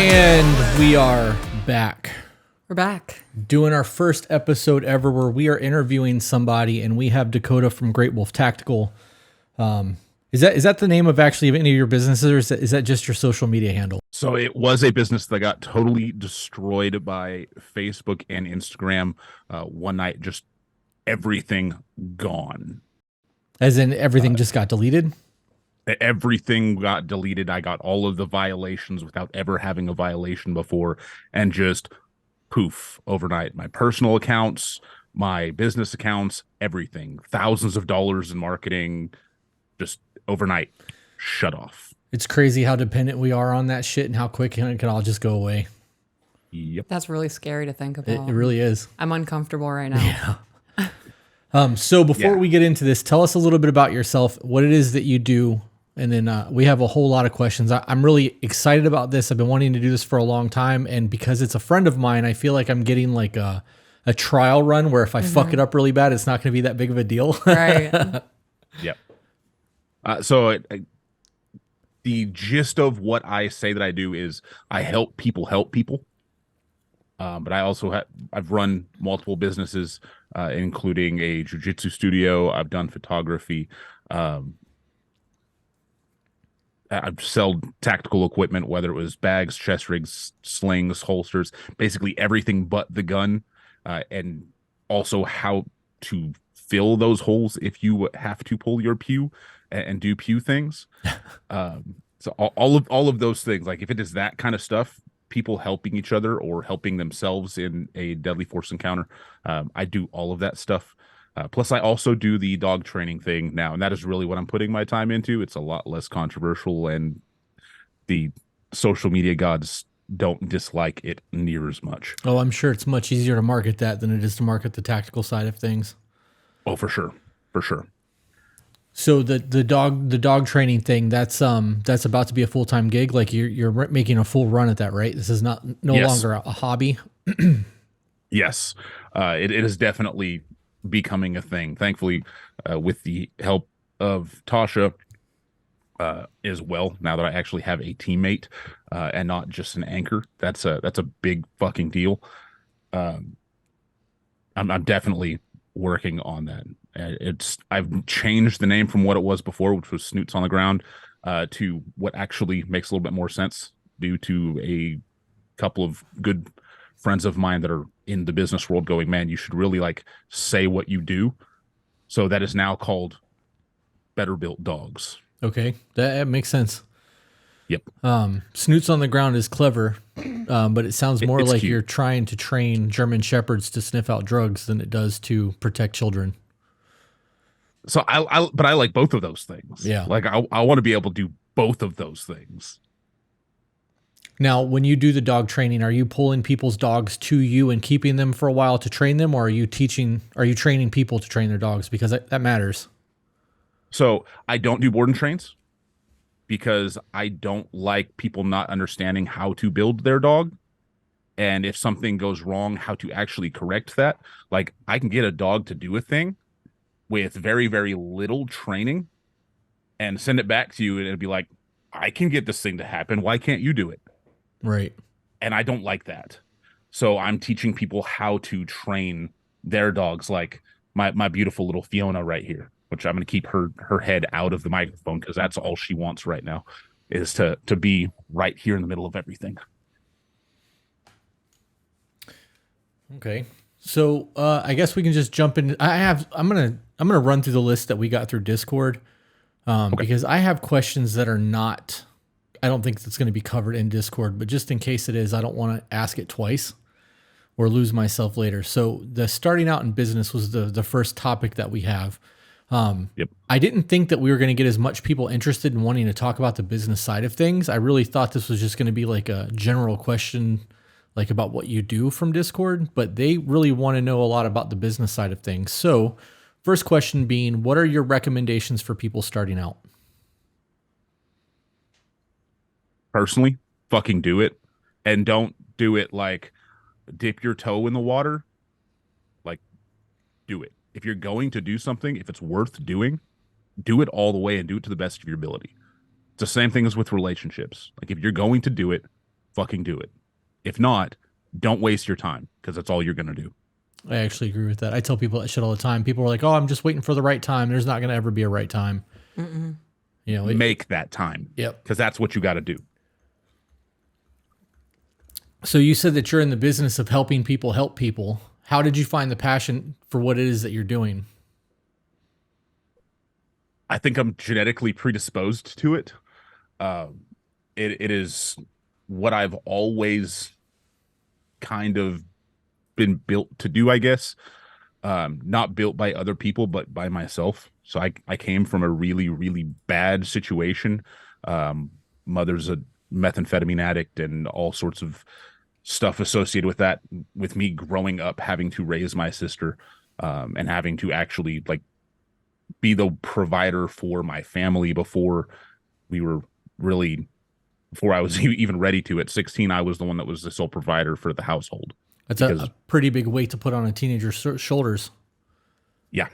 And we are back. We're back. Doing our first episode ever where we are interviewing somebody, and we have Dakota from Great Wolf Tactical. Is that the name of actually any of your businesses, or is that just your social media handle? So it was a business that got totally destroyed by Facebook and Instagram. One night, just everything gone. As in everything just got deleted? Everything got deleted. I got all of the violations without ever having a violation before, and just poof overnight. My personal accounts, my business accounts, everything. Thousands of dollars in marketing, just overnight shut off. It's crazy how dependent we are on that shit and how quick it can all just go away. Yep. That's really scary to think about. It really is. I'm uncomfortable right now. Yeah. So before we get into this, tell us a little bit about yourself, what it is that you do. And then we have a whole lot of questions. I'm really excited about this. I've been wanting to do this for a long time. And because it's a friend of mine, I feel like I'm getting like a trial run where if I fuck it up really bad, it's not going to be that big of a deal. Right. Yep. The gist of what I say that I do is I help people help people. But I also I've run multiple businesses, including a jiu-jitsu studio. I've done photography. I've sold tactical equipment, whether it was bags, chest rigs, slings, holsters, basically everything but the gun, and also how to fill those holes if you have to pull your pew and do pew things. So all of those things, like if it is that kind of stuff, people helping each other or helping themselves in a deadly force encounter, I do all of that stuff. Plus, I also do the dog training thing now, and that is really what I'm putting my time into. It's a lot less controversial, and the social media gods don't dislike it near as much. Oh, I'm sure it's much easier to market that than it is to market the tactical side of things. Oh, for sure. For sure. So the dog training thing, that's about to be a full-time gig. Like you're making a full run at that, right? This is no longer a hobby. Yes. It is definitely becoming a thing. Thankfully, with the help of Tasha as well, now that I actually have a teammate and not just an anchor, that's a big fucking deal. I'm definitely working on that. I've changed the name from what it was before, which was Snoots on the Ground, to what actually makes a little bit more sense due to a couple of good friends of mine that are in the business world going, man, you should really like say what you do. So that is now called Better Built Dogs. Okay, that makes sense. Yep. Snoots on the Ground is clever, but it sounds more like cute. You're trying to train German Shepherds to sniff out drugs than it does to protect children. So but I like both of those things. Yeah. Like I want to be able to do both of those things. Now, when you do the dog training, are you pulling people's dogs to you and keeping them for a while to train them, or are you training people to train their dogs? Because that matters. So I don't do board and trains because I don't like people not understanding how to build their dog. And if something goes wrong, how to actually correct that. Like I can get a dog to do a thing with very, very little training and send it back to you. And it'd be like, I can get this thing to happen. Why can't you do it? Right. And I don't like that. So I'm teaching people how to train their dogs, like my beautiful little Fiona right here, which I'm going to keep her head out of the microphone because that's all she wants right now is to be right here in the middle of everything. Okay. So I guess we can just jump in. I'm gonna run through the list that we got through Discord because I have questions that are not. I don't think that's going to be covered in Discord, but just in case it is, I don't want to ask it twice or lose myself later. So the starting out in business was the first topic that we have. Yep. I didn't think that we were going to get as much people interested in wanting to talk about the business side of things. I really thought this was just going to be like a general question, like about what you do from Discord, but they really want to know a lot about the business side of things. So first question being, what are your recommendations for people starting out? Personally, fucking do it. And don't do it like dip your toe in the water. Like, do it. If you're going to do something, if it's worth doing, do it all the way and do it to the best of your ability. It's the same thing as with relationships. Like, if you're going to do it, fucking do it. If not, don't waste your time, because that's all you're going to do. I actually agree with that. I tell people that shit all the time. People are like, "Oh, I'm just waiting for the right time." There's not going to ever be a right time. Mm-mm. You know, Make that time. Yep. Because that's what you got to do. So you said that you're in the business of helping people help people. How did you find the passion for what it is that you're doing? I think I'm genetically predisposed to it. It is what I've always kind of been built to do, I guess. Not built by other people, but by myself. So I came from a really, really bad situation. Mother's a methamphetamine addict and all sorts of stuff associated with that, with me growing up having to raise my sister, and having to actually like be the provider for my family before we were really, before I was even ready to. At 16, I was the one that was the sole provider for the household. That's a pretty big weight to put on a teenager's shoulders. Yeah.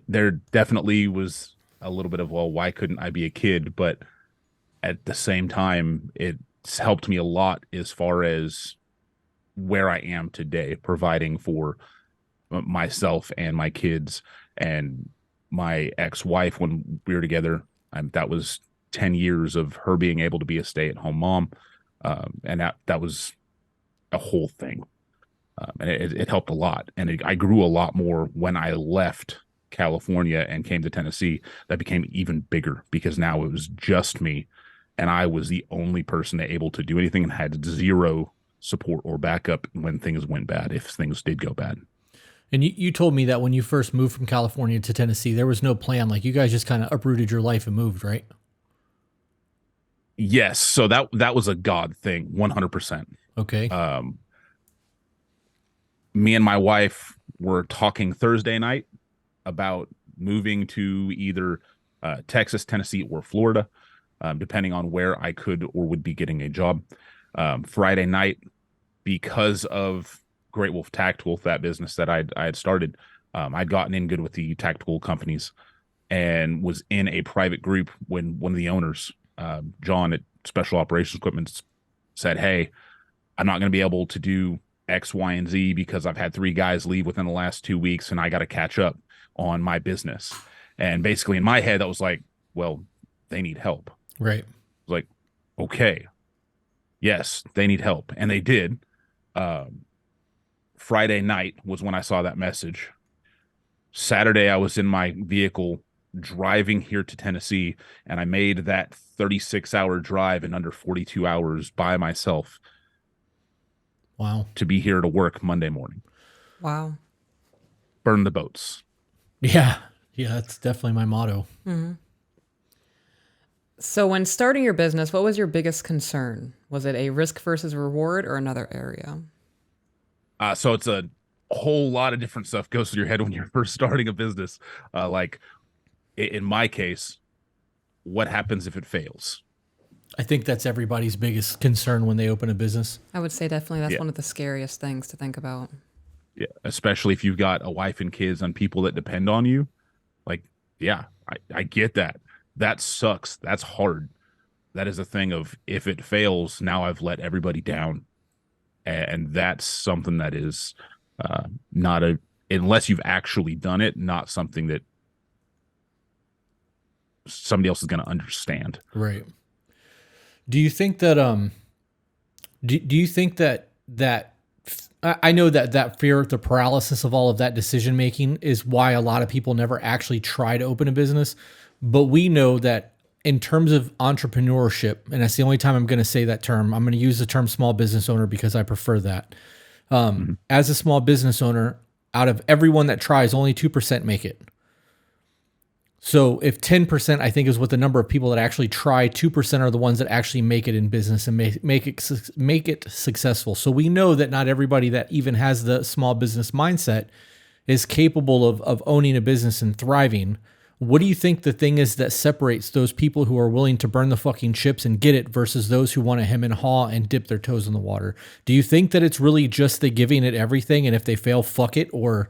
There definitely was a little bit of, well, why couldn't I be a kid? But at the same time, it's helped me a lot as far as where I am today, providing for myself and my kids and my ex-wife when we were together. That was 10 years of her being able to be a stay-at-home mom. And that was a whole thing. And it helped a lot. And I grew a lot more when I left California and came to Tennessee. That became even bigger because now it was just me. And I was the only person able to do anything and had zero support or backup when things went bad, if things did go bad. And you told me that when you first moved from California to Tennessee, there was no plan. Like you guys just kind of uprooted your life and moved, right? Yes. So that was a God thing, 100%. Okay. Me and my wife were talking Thursday night about moving to either Texas, Tennessee, or Florida, depending on where I could or would be getting a job. Friday night, because of Great Wolf Tactical, that business that I had started, I'd gotten in good with the tactical companies and was in a private group when one of the owners, John at Special Operations Equipment, said, "Hey, I'm not going to be able to do X, Y, and Z because I've had 3 guys leave within the last 2 weeks and I got to catch up on my business." And basically in my head, that was like, well, they need help. Right. I was like, okay, yes, they need help. And they did. Friday night was when I saw that message. Saturday, I was in my vehicle driving here to Tennessee, and I made that 36-hour drive in under 42 hours by myself. Wow. To be here to work Monday morning. Wow. Burn the boats. Yeah. Yeah, that's definitely my motto. Mm-hmm. So when starting your business, what was your biggest concern? Was it a risk versus reward or another area? So it's a whole lot of different stuff goes through your head when you're first starting a business. Like in my case, what happens if it fails? I think that's everybody's biggest concern when they open a business. I would say definitely that's one of the scariest things to think about. Yeah, especially if you've got a wife and kids and people that depend on you. Like, yeah, I get that. That sucks. That's hard. That is a thing of, if it fails, now I've let everybody down. And that's something that is not unless you've actually done it, not something that somebody else is going to understand. Right. Do you think that do you think that I know that fear, the paralysis of all of that decision making is why a lot of people never actually try to open a business, but we know that in terms of entrepreneurship, and that's the only time I'm going to say that term, I'm going to use the term small business owner because I prefer that. As a small business owner, out of everyone that tries, only 2% make it. So if 10%, I think, is what the number of people that actually try, 2% are the ones that actually make it in business and make it successful. So we know that not everybody that even has the small business mindset is capable of owning a business and thriving. What do you think the thing is that separates those people who are willing to burn the fucking chips and get it versus those who want to hem and haw and dip their toes in the water? Do you think that it's really just the giving it everything and if they fail, fuck it? Or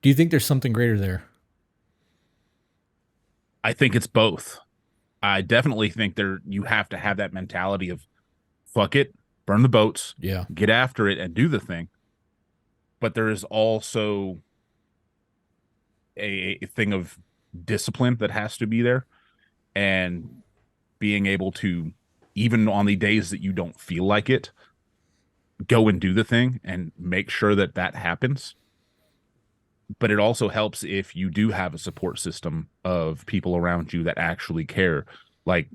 do you think there's something greater there? I think it's both. I definitely think you have to have that mentality of fuck it, burn the boats, Yeah. get after it and do the thing. But there is also a thing of discipline that has to be there, and being able to, even on the days that you don't feel like it, go and do the thing and make sure that that happens. But it also helps if you do have a support system of people around you that actually care. Like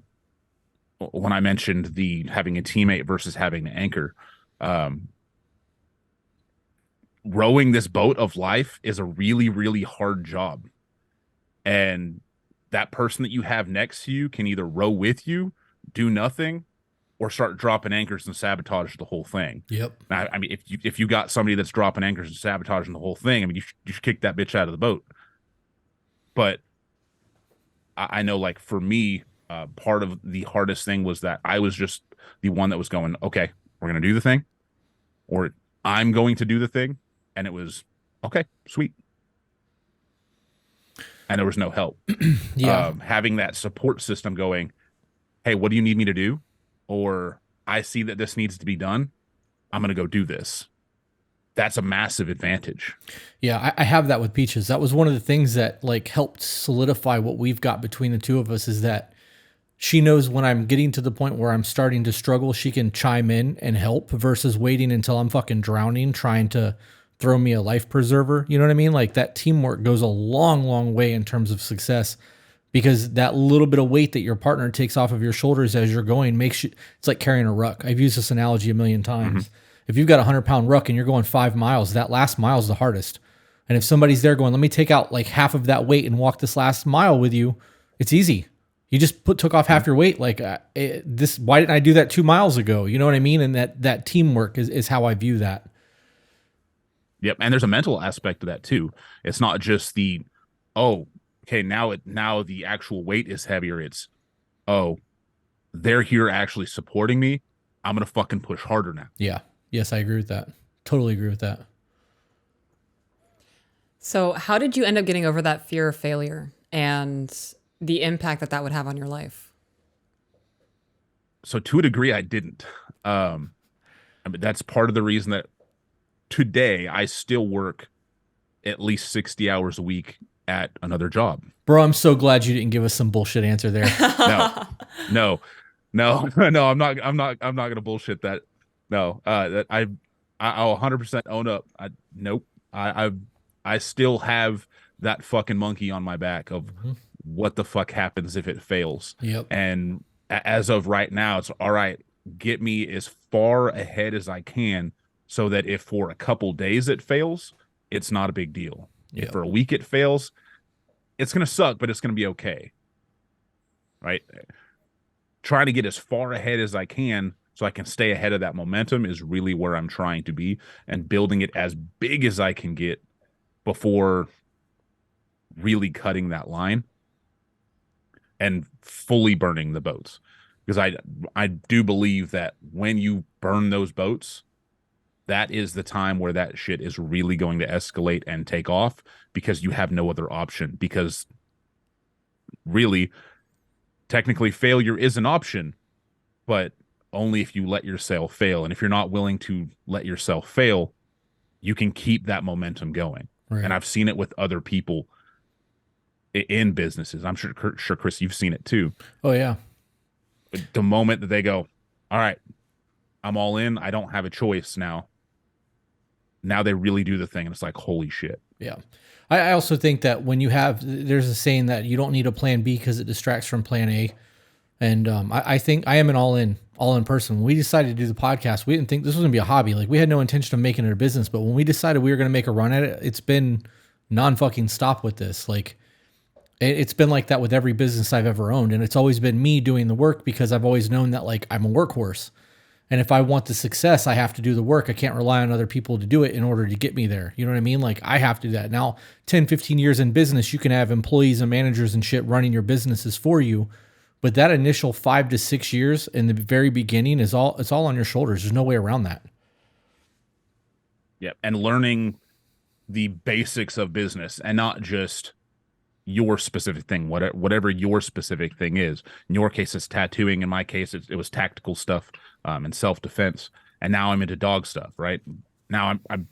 when I mentioned the having a teammate versus having an anchor, um, rowing this boat of life is a really, really hard job. And that person that you have next to you can either row with you, do nothing, or start dropping anchors and sabotage the whole thing. Yep. I mean, if you got somebody that's dropping anchors and sabotaging the whole thing, I mean, you should kick that bitch out of the boat. But I know, like for me, part of the hardest thing was that I was just the one that was going, okay, we're gonna do the thing, or I'm going to do the thing, and it was okay, sweet, and there was no help. Yeah. Having that support system going, hey, what do you need me to do? Or I see that this needs to be done. I'm going to go do this. That's a massive advantage. Yeah, I have that with Peaches. That was one of the things that like helped solidify what we've got between the two of us, is that she knows when I'm getting to the point where I'm starting to struggle, she can chime in and help versus waiting until I'm fucking drowning trying to throw me a life preserver. You know what I mean? Like that teamwork goes a long, long way in terms of success, because that little bit of weight that your partner takes off of your shoulders as you're going makes you, it's like carrying a ruck. I've used this analogy a million times. Mm-hmm. If you've got a 100-pound ruck and you're going 5 miles, that last mile is the hardest. And if somebody's there going, let me take out like half of that weight and walk this last mile with you, it's easy. You just took off half your weight. Like why didn't I do that 2 miles ago? You know what I mean? And that teamwork is how I view that. Yep. And there's a mental aspect to that too. It's not just the, oh, okay, now the actual weight is heavier. It's, oh, they're here actually supporting me. I'm going to fucking push harder now. Yeah. Yes, I agree with that. Totally agree with that. So how did you end up getting over that fear of failure and the impact that would have on your life? So to a degree, I didn't. I mean, that's part of the reason that today I still work at least 60 hours a week at another job. Bro, I'm so glad you didn't give us some bullshit answer there. No, I'm not going to bullshit that. No, that I'll 100% own up. Nope. I still have that fucking monkey on my back of what the fuck happens if it fails. Yep. And as of right now, it's all right. Get me as far ahead as I can, so that if for a couple days it fails, it's not a big deal. Yep. If for a week it fails, it's going to suck, but it's going to be okay. Right? Trying to get as far ahead as I can so I can stay ahead of that momentum is really where I'm trying to be, and building it as big as I can get before really cutting that line and fully burning the boats. Because I do believe that when you burn those boats, that is the time where that shit is really going to escalate and take off, because you have no other option. Because really, technically, failure is an option, but only if you let yourself fail. And if you're not willing to let yourself fail, you can keep that momentum going. Right. And I've seen it with other people in businesses. I'm sure, Chris, you've seen it too. Oh, yeah. The moment that they go, all right, I'm all in, I don't have a choice now. Now they really do the thing, and it's like, holy shit. Yeah. I also think that when you there's a saying that you don't need a plan B because it distracts from plan A. And I think I am an all in person. When we decided to do the podcast, we didn't think this was going to be a hobby. Like, we had no intention of making it a business, but when we decided we were going to make a run at it, it's been non-fucking stop with this. Like, it's been like that with every business I've ever owned. And it's always been me doing the work, because I've always known that, like, I'm a workhorse. And if I want the success, I have to do the work. I can't rely on other people to do it in order to get me there. You know what I mean? Like, I have to do that. Now, 10, 15 years in business, you can have employees and managers and shit running your businesses for you. But that initial 5 to 6 years in the very beginning it's all on your shoulders. There's no way around that. Yeah. And learning the basics of business, and not just, your specific thing, whatever your specific thing is. In your case, it's tattooing. In my case, it was tactical stuff and self-defense. And now I'm into dog stuff, right? Now I'm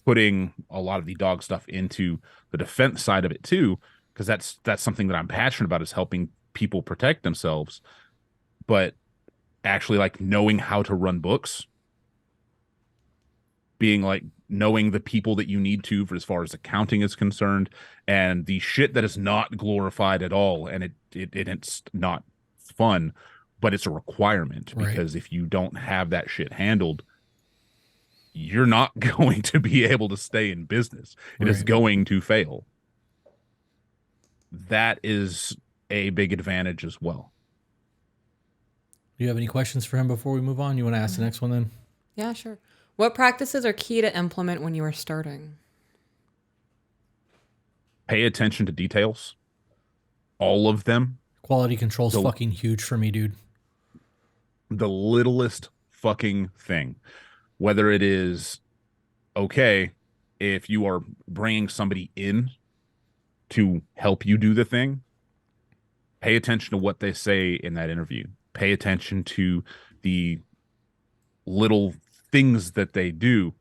putting a lot of the dog stuff into the defense side of it too, because that's something that I'm passionate about, is helping people protect themselves. But actually, like, knowing how to run books, being like knowing the people that you need to for as far as accounting is concerned, and the shit that is not glorified at all, and it's not fun, but it's a requirement, because if you don't have that shit handled, you're not going to be able to stay in business. It is going to fail. That is a big advantage as well. Do you have any questions for him before we move on? You want to ask the next one then? Yeah, sure. What practices are key to implement when you are starting? Pay attention to details. All of them. Quality control is fucking huge for me, dude. The littlest fucking thing. Whether it is, okay, if you are bringing somebody in to help you do the thing, pay attention to what they say in that interview. Pay attention to the little things that they do,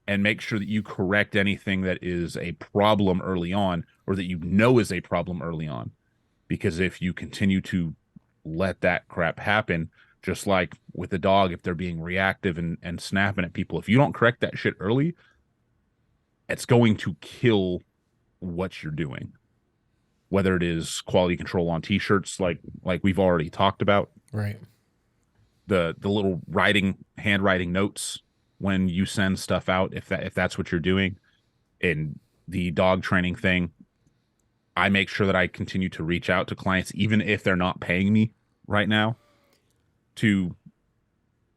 and make sure that you correct anything that is a problem early on, or that you know is a problem early on. Because if you continue to let that crap happen, just like with the dog, if they're being reactive and snapping at people, if you don't correct that shit early, it's going to kill what you're doing. Whether it is quality control on t-shirts, like we've already talked about. Right. The little handwriting notes when you send stuff out, if that's what you're doing. In the dog training thing, I make sure that I continue to reach out to clients, even if they're not paying me right now, to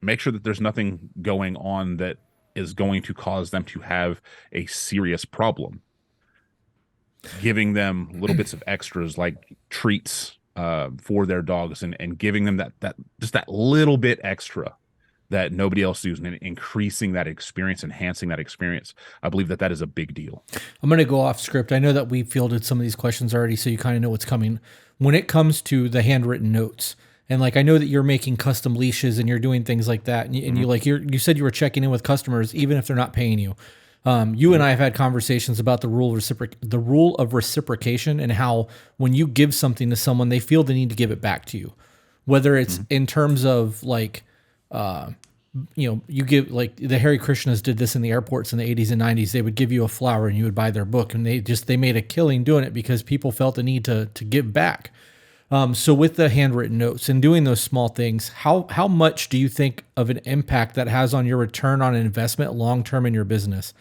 make sure that there's nothing going on that is going to cause them to have a serious problem. Giving them little bits of extras like treats for their dogs, and giving them that just that little bit extra that nobody else does, and increasing that experience, enhancing that experience. I believe that is a big deal. I'm going to go off script. I know that we fielded some of these questions already, so you kind of know what's coming. When it comes to the handwritten notes, and like I know that you're making custom leashes and you're doing things like that, and you said you were checking in with customers even if they're not paying you. You and I have had conversations about the rule of reciprocation, and how when you give something to someone, they feel the need to give it back to you. Whether it's in terms of like, you give, like the Hare Krishnas did this in the airports in the 80s and 90s. They would give you a flower and you would buy their book, and they made a killing doing it because people felt the need to give back. So with the handwritten notes and doing those small things, how much do you think of an impact that has on your return on investment long-term in your business?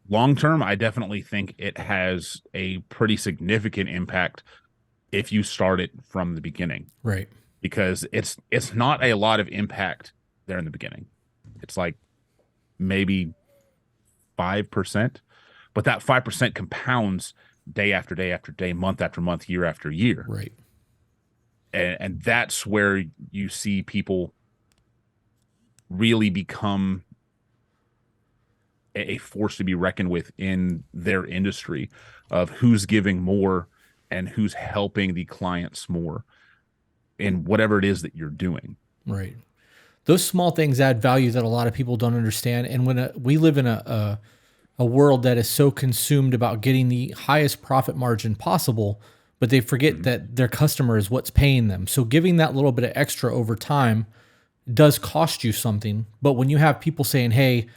Long-term, I definitely think it has a pretty significant impact if you start it from the beginning. Right. Because it's not a lot of impact there in the beginning. It's like maybe 5%, but that 5% compounds day after day after day, month after month, year after year. Right. And that's where you see people really become a force to be reckoned with in their industry, of who's giving more and who's helping the clients more in whatever it is that you're doing. Right. Those small things add value that a lot of people don't understand. And when we live in a world that is so consumed about getting the highest profit margin possible, but they forget that their customer is what's paying them. So giving that little bit of extra over time does cost you something. But when you have people saying, hey,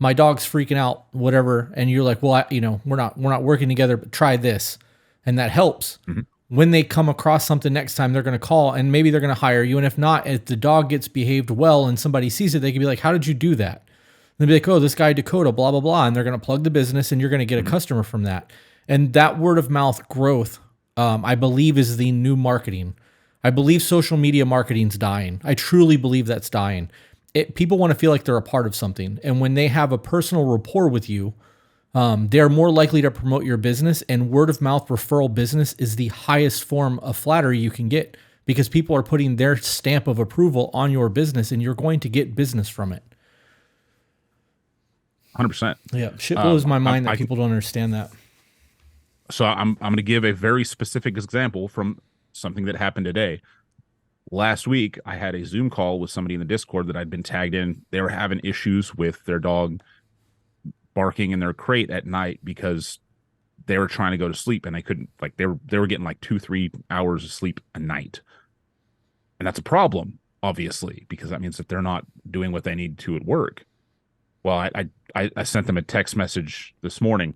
my dog's freaking out, whatever, and you're like, well, we're not working together, but try this. And that helps. Mm-hmm. When they come across something next time, they're going to call, and maybe they're going to hire you. And if not, if the dog gets behaved well and somebody sees it, they can be like, how did you do that? And they'll be like, oh, this guy Dakota, blah, blah, blah. And they're going to plug the business, and you're going to get a customer from that. And that word of mouth growth, I believe, is the new marketing. I believe social media marketing's dying. I truly believe that's dying. People want to feel like they're a part of something. And when they have a personal rapport with you, they're more likely to promote your business, and word of mouth referral business is the highest form of flattery you can get, because people are putting their stamp of approval on your business, and you're going to get business from it. 100%. Yeah. Shit blows my mind that people don't understand that. So I'm going to give a very specific example from something that happened today. Last week, I had a Zoom call with somebody in the Discord that I'd been tagged in. They were having issues with their dog barking in their crate at night because they were trying to go to sleep and they couldn't. Like they were getting like 2-3 hours of sleep a night, and that's a problem, obviously, because that means that they're not doing what they need to at work. Well, I sent them a text message this morning,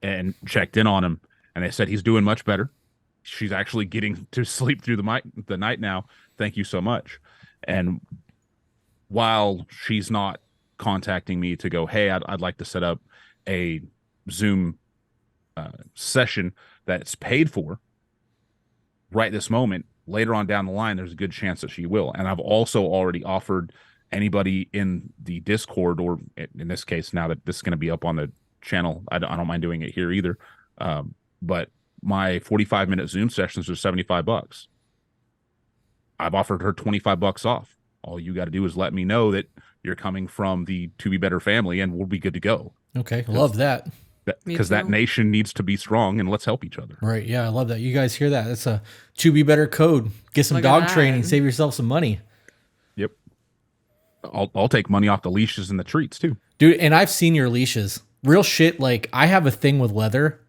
and checked in on him, and they said he's doing much better. She's actually getting to sleep through the night now. Thank you so much. And while she's not contacting me to go, hey, I'd like to set up a Zoom session that's paid for right this moment, later on down the line, there's a good chance that she will. And I've also already offered anybody in the Discord, or in this case, now that this is going to be up on the channel, I don't mind doing it here either. But my 45-minute Zoom sessions are $75. I've offered her $25 off. All you got to do is let me know that you're coming from the To Be Better family, and we'll be good to go. Okay, love that. Because that nation needs to be strong, and let's help each other. Right, yeah, I love that. You guys hear that? That's a To Be Better code. Get some dog training, save yourself some money. Yep. I'll take money off the leashes and the treats too. Dude, and I've seen your leashes. Real shit, like I have a thing with leather.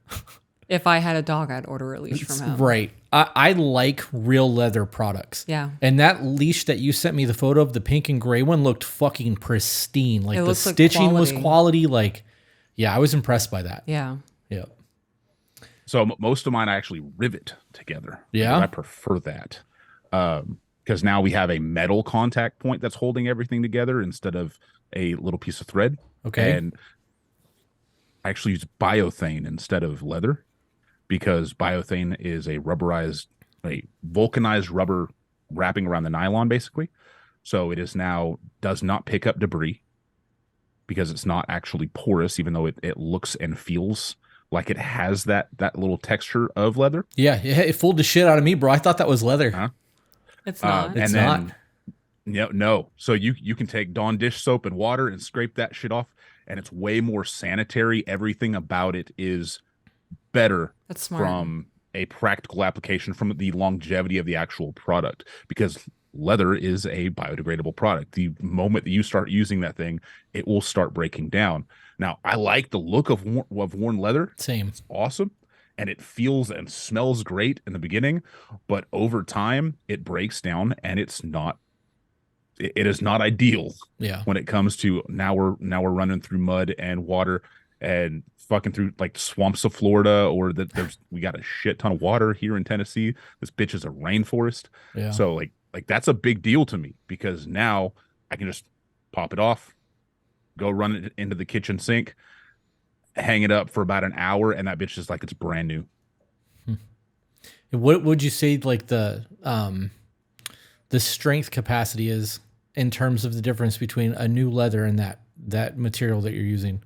If I had a dog, I'd order a leash from him. Right. I like real leather products. Yeah. And that leash that you sent me the photo of, the pink and gray one, looked fucking pristine. Like the stitching was quality. Like, yeah, I was impressed by that. Yeah. Yep. So most of mine I actually rivet together. Yeah. I prefer that. Because now we have a metal contact point that's holding everything together instead of a little piece of thread. Okay. And I actually use biothane instead of leather, because biothane is a vulcanized rubber wrapping around the nylon, basically. So it is now does not pick up debris because it's not actually porous, even though it looks and feels like it has that little texture of leather. Yeah, it fooled the shit out of me, bro. I thought that was leather. Huh? It's not. It's not. No. So you can take Dawn dish soap and water and scrape that shit off, and it's way more sanitary. Everything about it is better. That's smart. From a practical application, from the longevity of the actual product, because leather is a biodegradable product. The moment that you start using that thing, it will start breaking down. Now, I like the look of worn leather. Same. It's awesome. And it feels and smells great in the beginning, but over time it breaks down, and it is not ideal. Yeah. When it comes to now we're running through mud and water and fucking through like swamps of Florida, or we got a shit ton of water here in Tennessee. This bitch is a rainforest. Yeah. So like that's a big deal to me, because now I can just pop it off, go run it into the kitchen sink, hang it up for about an hour, and that bitch is like it's brand new. What would you say like the strength capacity is in terms of the difference between a new leather and that material that you're using?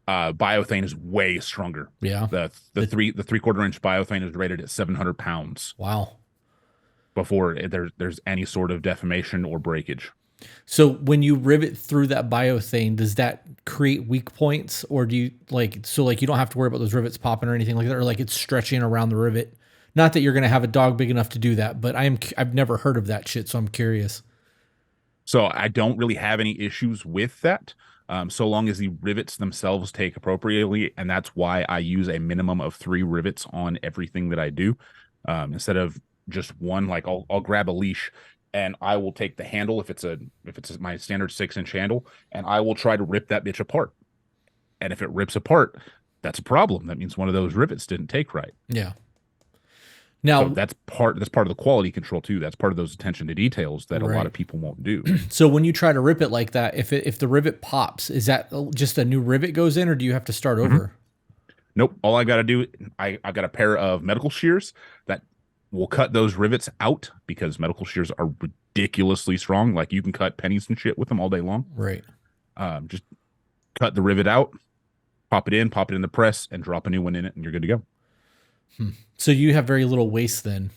Biothane is way stronger. Yeah. The 3/4 inch biothane is rated at 700 pounds. Wow. before there's any sort of deformation or breakage. So when you rivet through that biothane, does that create weak points, or do you like you don't have to worry about those rivets popping or anything like that, or like it's stretching around the rivet? Not that you're going to have a dog big enough to do that, but I've never heard of that shit, so I'm curious. So I don't really have any issues with that, so long as the rivets themselves take appropriately, and that's why I use a minimum of 3 rivets on everything that I do, instead of just one. Like I'll grab a leash and I will take the handle if it's my standard 6-inch handle, and I will try to rip that bitch apart. And if it rips apart, that's a problem. That means one of those rivets didn't take right. Yeah. Now so that's part of the quality control too. That's part of those attention to details that a lot of people won't do. So when you try to rip it like that, if the rivet pops, is that just a new rivet goes in, or do you have to start over? Nope. All I got to do, I've got a pair of medical shears that will cut those rivets out, because medical shears are ridiculously strong. Like you can cut pennies and shit with them all day long. Right. Just cut the rivet out, pop it in the press, and drop a new one in it, and you're good to go. So you have very little waste then.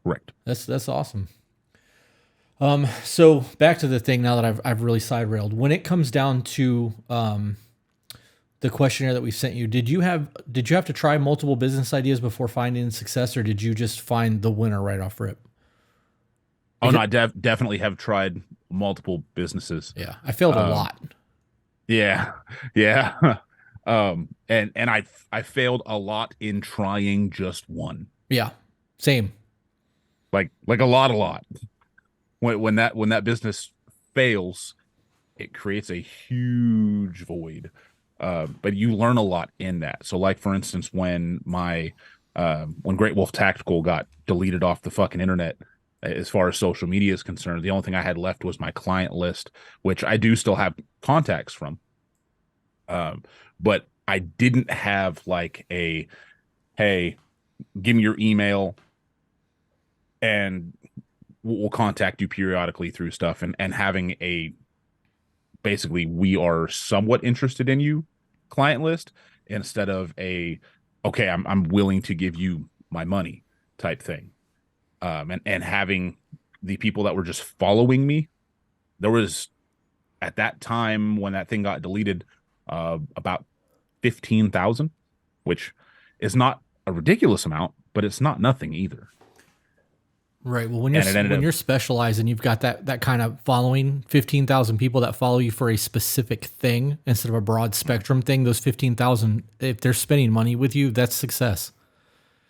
Correct. That's awesome. So back to the thing now that I've really side railed. When it comes down to the the questionnaire that we sent you, did you have to try multiple business ideas before finding success, or did you just find the winner right off rip? Oh no, Because, I definitely have tried multiple businesses. yeah, I failed a Um, lot. yeah, yeah. And I failed a lot in trying just one. Yeah, same. Like a lot. When that business fails, it creates a huge void. But you learn a lot in that. So, like for instance, when Great Wolf Tactical got deleted off the fucking internet, as far as social media is concerned, the only thing I had left was my client list, which I do still have contacts from. But I didn't have like a hey, give me your email and we'll contact you periodically through stuff, and having a basically we are somewhat interested in you client list instead of a okay, I'm willing to give you my money type thing. And having the people that were just following me, there was at that time when that thing got deleted, about 15,000, which is not a ridiculous amount, but it's not nothing either. Right. Well, And it ended when up you're specialized and you've got that kind of following, 15,000 people that follow you for a specific thing instead of a broad spectrum thing, those 15,000, if they're spending money with you, that's success.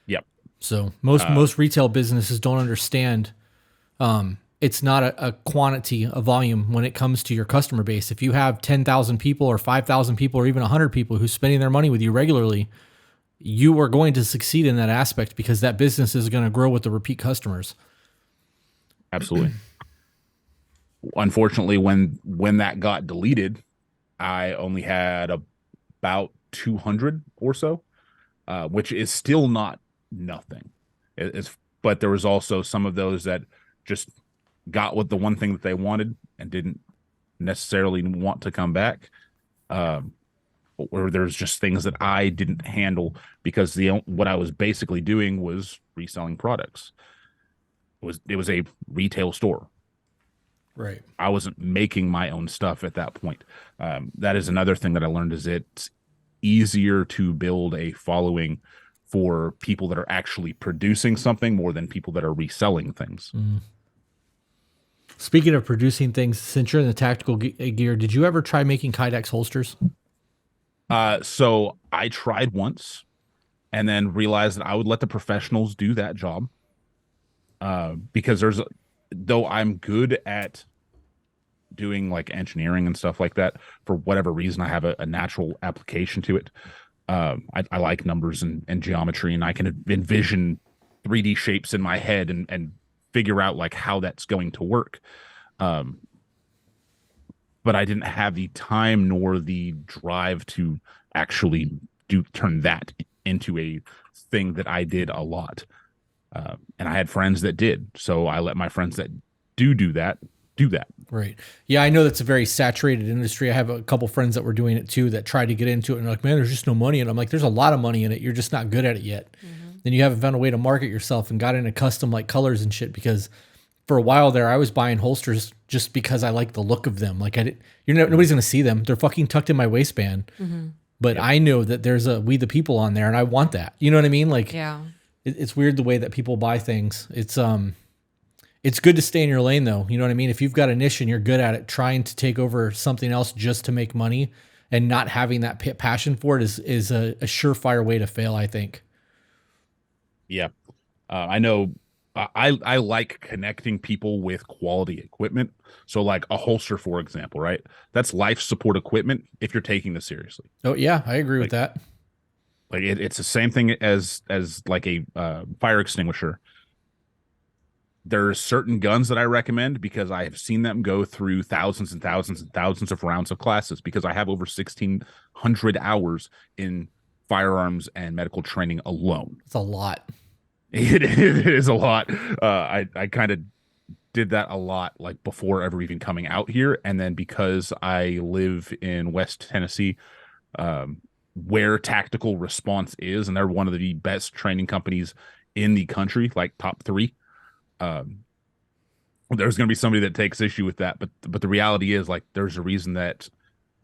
yep. So Uh, most retail businesses don't understand. It's not a quantity, a volume when it comes to your customer base. If you have 10,000 people or 5,000 people or even 100 people who's spending their money with you regularly, you are going to succeed in that aspect because that business is going to grow with the repeat customers. Absolutely. Unfortunately, when that got deleted, I only had about 200 or so, which is still not nothing. It's but there was also some of those that just got what the one thing that they wanted and didn't necessarily want to come back. Um, or there's just things that I didn't handle because the what I was basically doing was reselling products. It was a retail store. Right. I wasn't making my own stuff at that point. That is another thing that I learned is it's easier to build a following for people that are actually producing something more than people that are reselling things. Speaking of producing things, since you're in the tactical gear, did you ever try making Kydex holsters? So I tried once and then realized that I would let the professionals do that job. Because though I'm good at doing like engineering and stuff like that, for whatever reason, I have a natural application to it. I like numbers and geometry, and I can envision 3D shapes in my head and figure out like how that's going to work. Um, but I didn't have the time nor the drive to actually turn that into a thing that I did a lot. And I had friends that did, so I let my friends that do that do that. Right. Yeah, I know that's a very saturated industry. I have a couple friends that were doing it too that tried to get into it and like, man, there's just no money. And I'm like, there's a lot of money in it. You're just not good at it yet. Then you haven't found a way to market yourself and got into custom like colors and shit because for a while there, I was buying holsters just because I like the look of them. Like nobody's going to see them. They're fucking tucked in my waistband. But I know that there's a We the People on there and I want that. You know what I mean? Like, Yeah. it's weird the way that people buy things. It's good to stay in your lane though. You know what I mean? If you've got a niche and you're good at it, trying to take over something else just to make money and not having that passion for it is a surefire way to fail, I think. Yeah, I know. I like connecting people with quality equipment. So, like a holster, for example, right? That's life support equipment if you're taking this seriously. Oh yeah, I agree with Like, that. it's the same thing as like a fire extinguisher. There's certain guns that I recommend because I have seen them go through thousands and thousands and thousands of rounds of classes because I have over 1,600 hours in firearms and medical training alone. It's a lot. It is a lot. I kind of did that a lot like before ever even coming out here. And then because I live in West Tennessee, where Tactical Response is, and they're one of the best training companies in the country, like top three. There's going to be somebody that takes issue with that, but the reality is like there's a reason that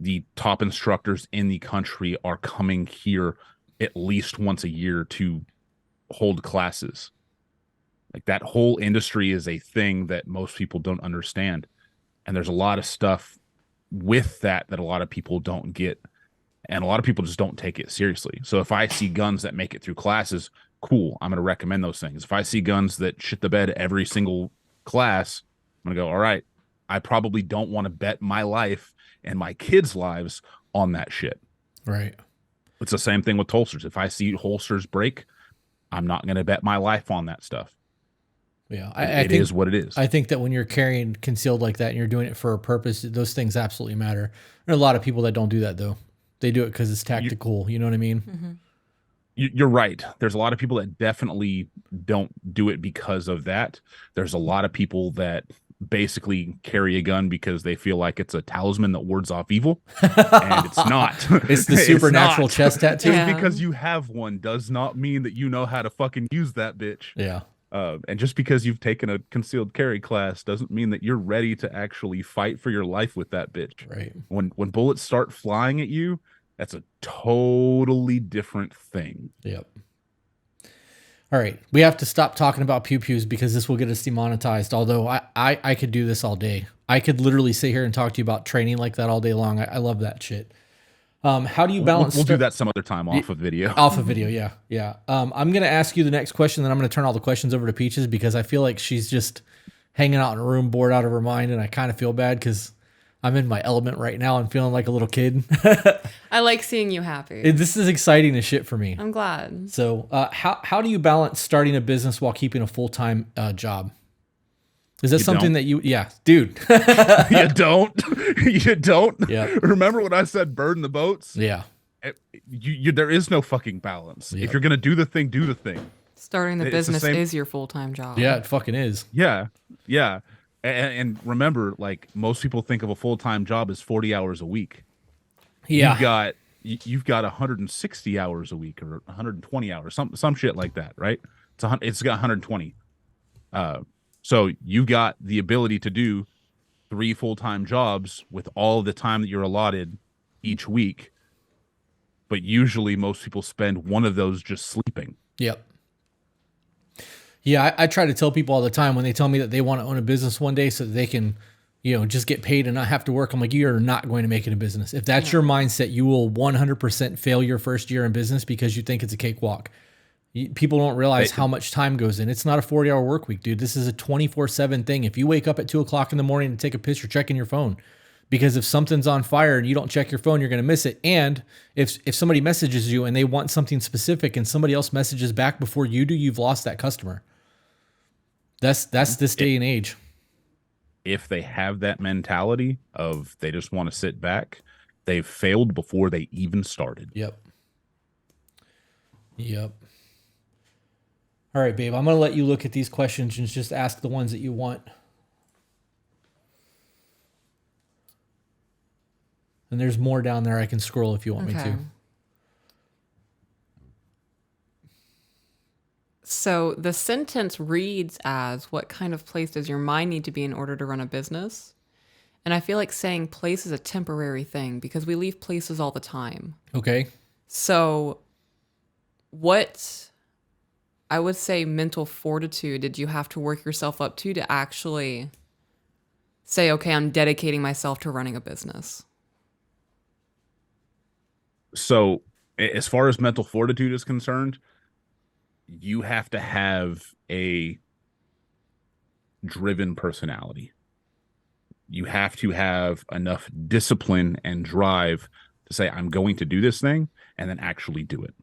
the top instructors in the country are coming here at least once a year to hold classes. Like, that whole industry is a thing that most people don't understand. And there's a lot of stuff with that a lot of people don't get. And a lot of people just don't take it seriously. So if I see guns that make it through classes, cool, I'm going to recommend those things. If I see guns that shit the bed every single class, I'm going to go, all right, I probably don't want to bet my life and my kids' lives on that shit. Right. It's the same thing with holsters. If I see holsters break, I'm not going to bet my life on that stuff. Yeah. It is what it is. I think that when you're carrying concealed like that and you're doing it for a purpose, those things absolutely matter. There are a lot of people that don't do that, though. They do it because it's tactical. You know what I mean? Mm-hmm. You're right. There's a lot of people that definitely don't do it because of that. There's a lot of people that basically carry a gun because they feel like it's a talisman that wards off evil, and it's not. It's the supernatural chest tattoo. Just because you have one does not mean that you know how to fucking use that bitch. Yeah. And just because you've taken a concealed carry class doesn't mean that you're ready to actually fight for your life with that bitch. Right. When bullets start flying at you, that's a totally different thing. Yep. All right. We have to stop talking about pew-pews because this will get us demonetized. Although I could do this all day. I could literally sit here and talk to you about training like that all day long. I love that shit. How do you balance? We'll do that some other time off of video. Off of video, yeah, yeah. I'm gonna ask you the next question, then I'm gonna turn all the questions over to Peaches because I feel like she's just hanging out in a room, bored out of her mind, and I kind of feel bad because I'm in my element right now and feeling like a little kid. I like seeing you happy. This is exciting as shit for me. I'm glad. So, how do you balance starting a business while keeping a full-time job? Is that something that you, yeah, dude. You don't. You don't. Yeah. Remember when I said burn the boats? Yeah. There is no fucking balance. Yep. If you're gonna do the thing, do the thing. Starting the It's the business same- is your full-time job. Yeah, it fucking is. Yeah. Yeah. And remember, like, most people think of a full-time job as 40 hours a week. Yeah. You've got 160 hours a week or 120 hours, some shit like that, right? It's got 120. So you got the ability to do 3 full-time jobs with all the time that you're allotted each week. But usually most people spend one of those just sleeping. Yep. Yeah, I try to tell people all the time when they tell me that they want to own a business one day so that they can, just get paid and not have to work. I'm like, you're not going to make it a business. If that's your mindset, you will 100% fail your first year in business because you think it's a cakewalk. People don't realize how much time goes in. It's not a 40-hour work week, dude. This is a 24/7 thing. If you wake up at 2:00 in the morning to take a piss, you're checking your phone. Because if something's on fire and you don't check your phone, you're going to miss it. And if somebody messages you and they want something specific and somebody else messages back before you do, you've lost that customer. That's this day and age. If they have that mentality of they just want to sit back, they've failed before they even started. Yep. All right, babe, I'm going to let you look at these questions and just ask the ones that you want. And there's more down there I can scroll if you want me to. So the sentence reads as, what kind of place does your mind need to be in order to run a business? And I feel like saying place is a temporary thing because we leave places all the time. Okay. So what, I would say, mental fortitude did you have to work yourself up to actually say, okay, I'm dedicating myself to running a business? So as far as mental fortitude is concerned, you have to have a driven personality. You have to have enough discipline and drive to say, I'm going to do this thing, and then actually do it.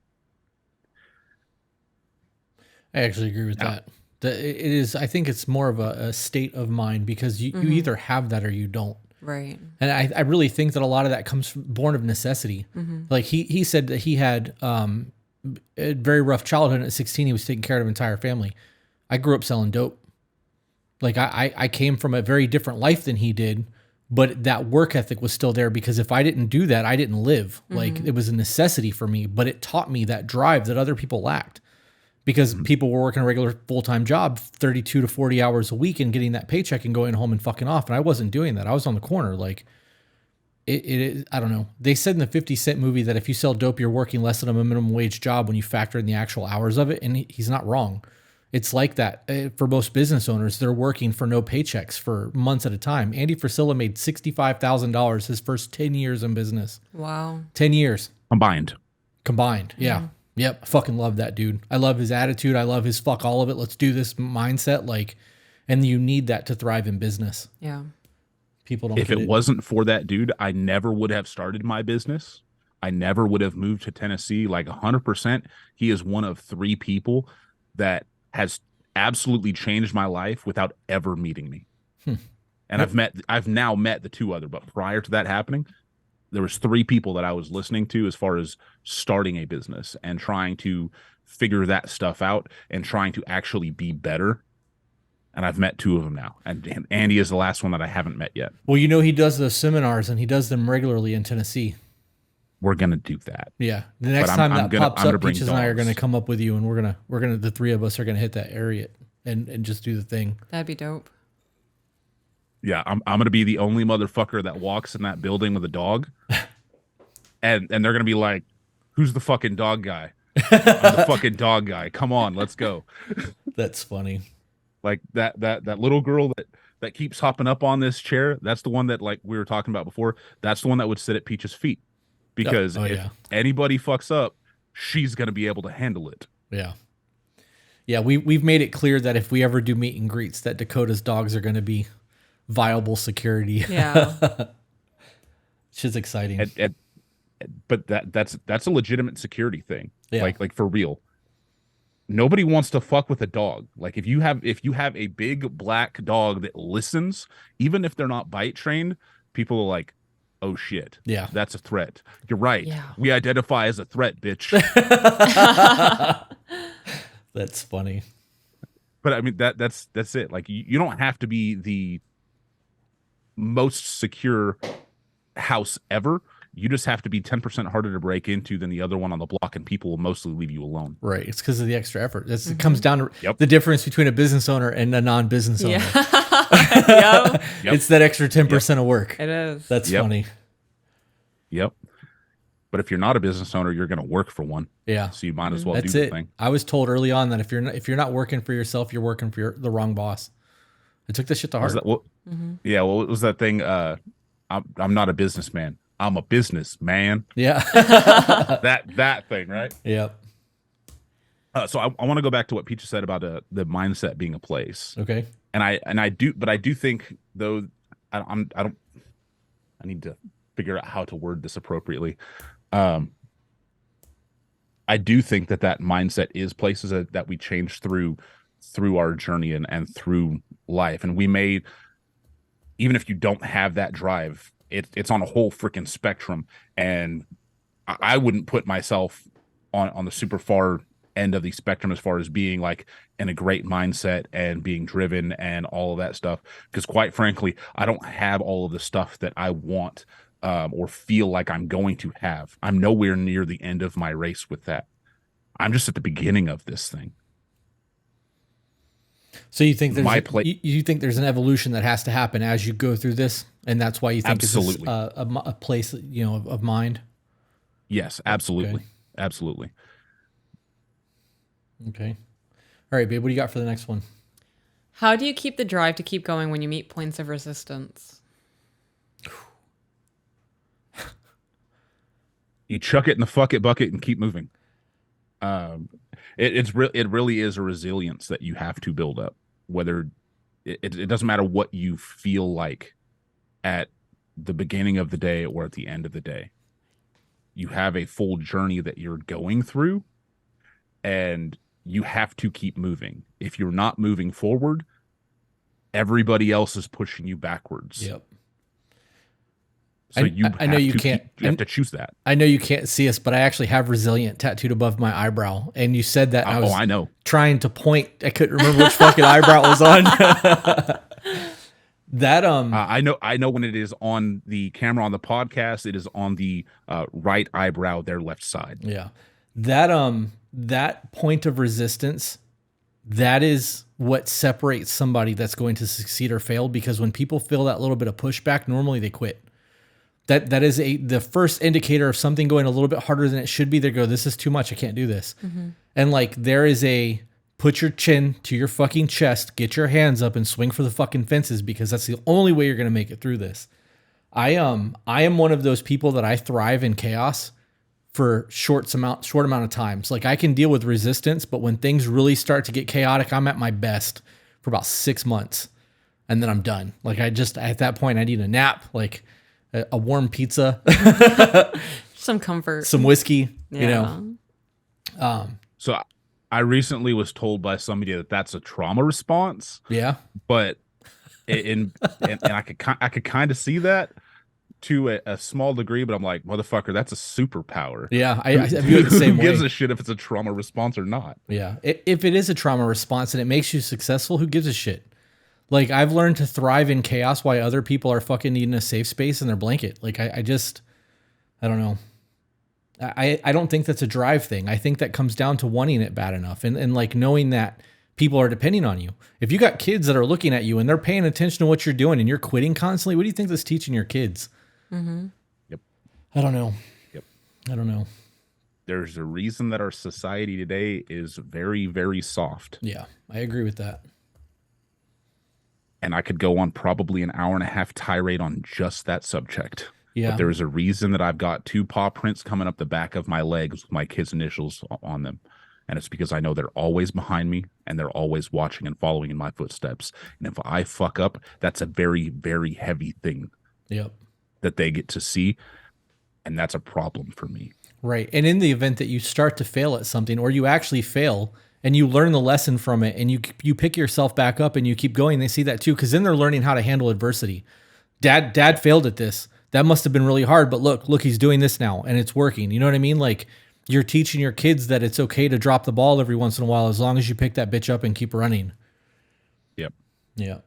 I actually agree with that. It is. I think it's more of a state of mind because you either have that or you don't. Right. And I really think that a lot of that comes from born of necessity. Like he said that he had a very rough childhood. At 16, he was taking care of an entire family. I grew up selling dope. Like I came from a very different life than he did, but that work ethic was still there because if I didn't do that, I didn't live. Like it was a necessity for me, but it taught me that drive that other people lacked. Because people were working a regular full-time job, 32 to 40 hours a week and getting that paycheck and going home and fucking off. And I wasn't doing that. I was on the corner. Like it is, I don't know. They said in the 50 Cent movie that if you sell dope, you're working less than a minimum wage job when you factor in the actual hours of it. And he's not wrong. It's like that for most business owners. They're working for no paychecks for months at a time. Andy Frisella made $65,000 his first 10 years in business. Wow. 10 years. Combined. Yeah. Yep. I fucking love that dude. I love his attitude. I love his fuck all of it. Let's do this mindset. Like, and you need that to thrive in business. Yeah. People don't. If it wasn't for that dude, I never would have started my business. I never would have moved to Tennessee. Like 100%. He is one of 3 people that has absolutely changed my life without ever meeting me. And I've now met the 2 other, but prior to that happening, there was 3 people that I was listening to as far as starting a business and trying to figure that stuff out and trying to actually be better. And I've met 2 of them now. And Andy is the last one that I haven't met yet. Well, you know, he does those seminars and he does them regularly in Tennessee. We're going to do that. Yeah. The next time that pops up, Peaches and I are going to come up with you and we're going to, the 3 of us are going to hit that area and just do the thing. That'd be dope. Yeah. I'm going to be the only motherfucker that walks in that building with a dog. and they're going to be like, who's the fucking dog guy? I'm the fucking dog guy. Come on, let's go. That's funny. Like that little girl that keeps hopping up on this chair, that's the one that, like we were talking about before, that's the one that would sit at Peach's feet. Because if anybody fucks up, she's going to be able to handle it. Yeah. Yeah, we've made it clear that if we ever do meet and greets, that Dakota's dogs are going to be viable security. Yeah. Which is exciting. But that's a legitimate security thing. Yeah. Like for real. Nobody wants to fuck with a dog. Like if you have a big black dog that listens, even if they're not bite trained, people are like, oh shit. Yeah. That's a threat. You're right. Yeah. We identify as a threat, bitch. That's funny. But I mean that's it. Like you don't have to be the most secure house ever. You just have to be 10% harder to break into than the other one on the block, and people will mostly leave you alone. Right. It's because of the extra effort. It comes down to the difference between a business owner and a non-business owner. Yep. It's that extra 10% of work. It is. That's funny. Yep. But if you're not a business owner, you're going to work for one. Yeah. So you might as well That's do it. the thing. I was told early on that if you're not working for yourself, you're working for the wrong boss. I took this shit to heart. Yeah. Well, what was that thing? I'm not a businessman. I'm a businessman. Yeah. that thing, right? Yep. So I want to go back to what Peach said about the mindset being a place. Okay. And I do think though I need to figure out how to word this appropriately. I do think that mindset is places that we change through our journey and through life. And we may, even if you don't have that drive, it's on a whole freaking spectrum. And I wouldn't put myself on the super far end of the spectrum as far as being like in a great mindset and being driven and all of that stuff. Because quite frankly, I don't have all of the stuff that I want or feel like I'm going to have. I'm nowhere near the end of my race with that. I'm just at the beginning of this thing. So you think you think there's an evolution that has to happen as you go through this, and that's why you think absolutely. This is a place, of mind? Yes, absolutely. Okay. Absolutely. Okay. All right, babe, what do you got for the next one? How do you keep the drive to keep going when you meet points of resistance? You chuck it in the fuck it bucket and keep moving. It really is a resilience that you have to build up. Whether it doesn't matter what you feel like at the beginning of the day or at the end of the day. You have a full journey that you're going through, and you have to keep moving. If you're not moving forward, everybody else is pushing you backwards. Yep. So I know you can't. You have to choose that. I know you can't see us, but I actually have resilient tattooed above my eyebrow. And you said that. I know. Trying to point. I couldn't remember which fucking eyebrow it was on. That I know when it is on the camera on the podcast, it is on the right eyebrow, their left side. Yeah. That point of resistance, that is what separates somebody that's going to succeed or fail, because when people feel that little bit of pushback, normally they quit. That is the first indicator of something going a little bit harder than it should be. They go, this is too much. I can't do this. And like there is a put your chin to your fucking chest, get your hands up and swing for the fucking fences because that's the only way you're going to make it through this. I am one of those people that I thrive in chaos for short amount of times. Like I can deal with resistance, but when things really start to get chaotic, I'm at my best for about 6 months and then I'm done. Like I just, at that point I need a nap, like a warm pizza, Some comfort, some whiskey, yeah. you know? So I recently was told by somebody that that's a trauma response, Yeah. but and I could kind of see that to a small degree, but I'm like, motherfucker, that's a superpower. Yeah. I view it the same Who way. gives a shit if it's a trauma response or not? Yeah. If it is a trauma response and it makes you successful, who gives a shit? Like I've learned to thrive in chaos while other people are fucking needing a safe space in their blanket. Like I don't know. I don't think that's a drive thing. I think that comes down to wanting it bad enough and like knowing that people are depending on you. If you got kids that are looking at you and they're paying attention to what you're doing and you're quitting constantly, what do you think that's teaching your kids? Yep. I don't know. Yep. I don't know. There's a reason that our society today is very, very soft. Yeah, I agree with that. And I could go on probably an hour and a half tirade on just that subject. Yeah. But there's a reason that I've got 2 paw prints coming up the back of my legs with my kids' initials on them. And it's because I know they're always behind me and they're always watching and following in my footsteps. And if I fuck up, that's a very, very heavy thing Yep. that they get to see. And that's a problem for me. Right. And in the event that you start to fail at something or you actually fail and you learn the lesson from it and you pick yourself back up and you keep going, they see that too. Cause then they're learning how to handle adversity. Dad failed at this. That must have been really hard, but look, he's doing this now and it's working. You know what I mean? Like you're teaching your kids that it's okay to drop the ball every once in a while, as long as you pick that bitch up and keep running. Yep. Yeah.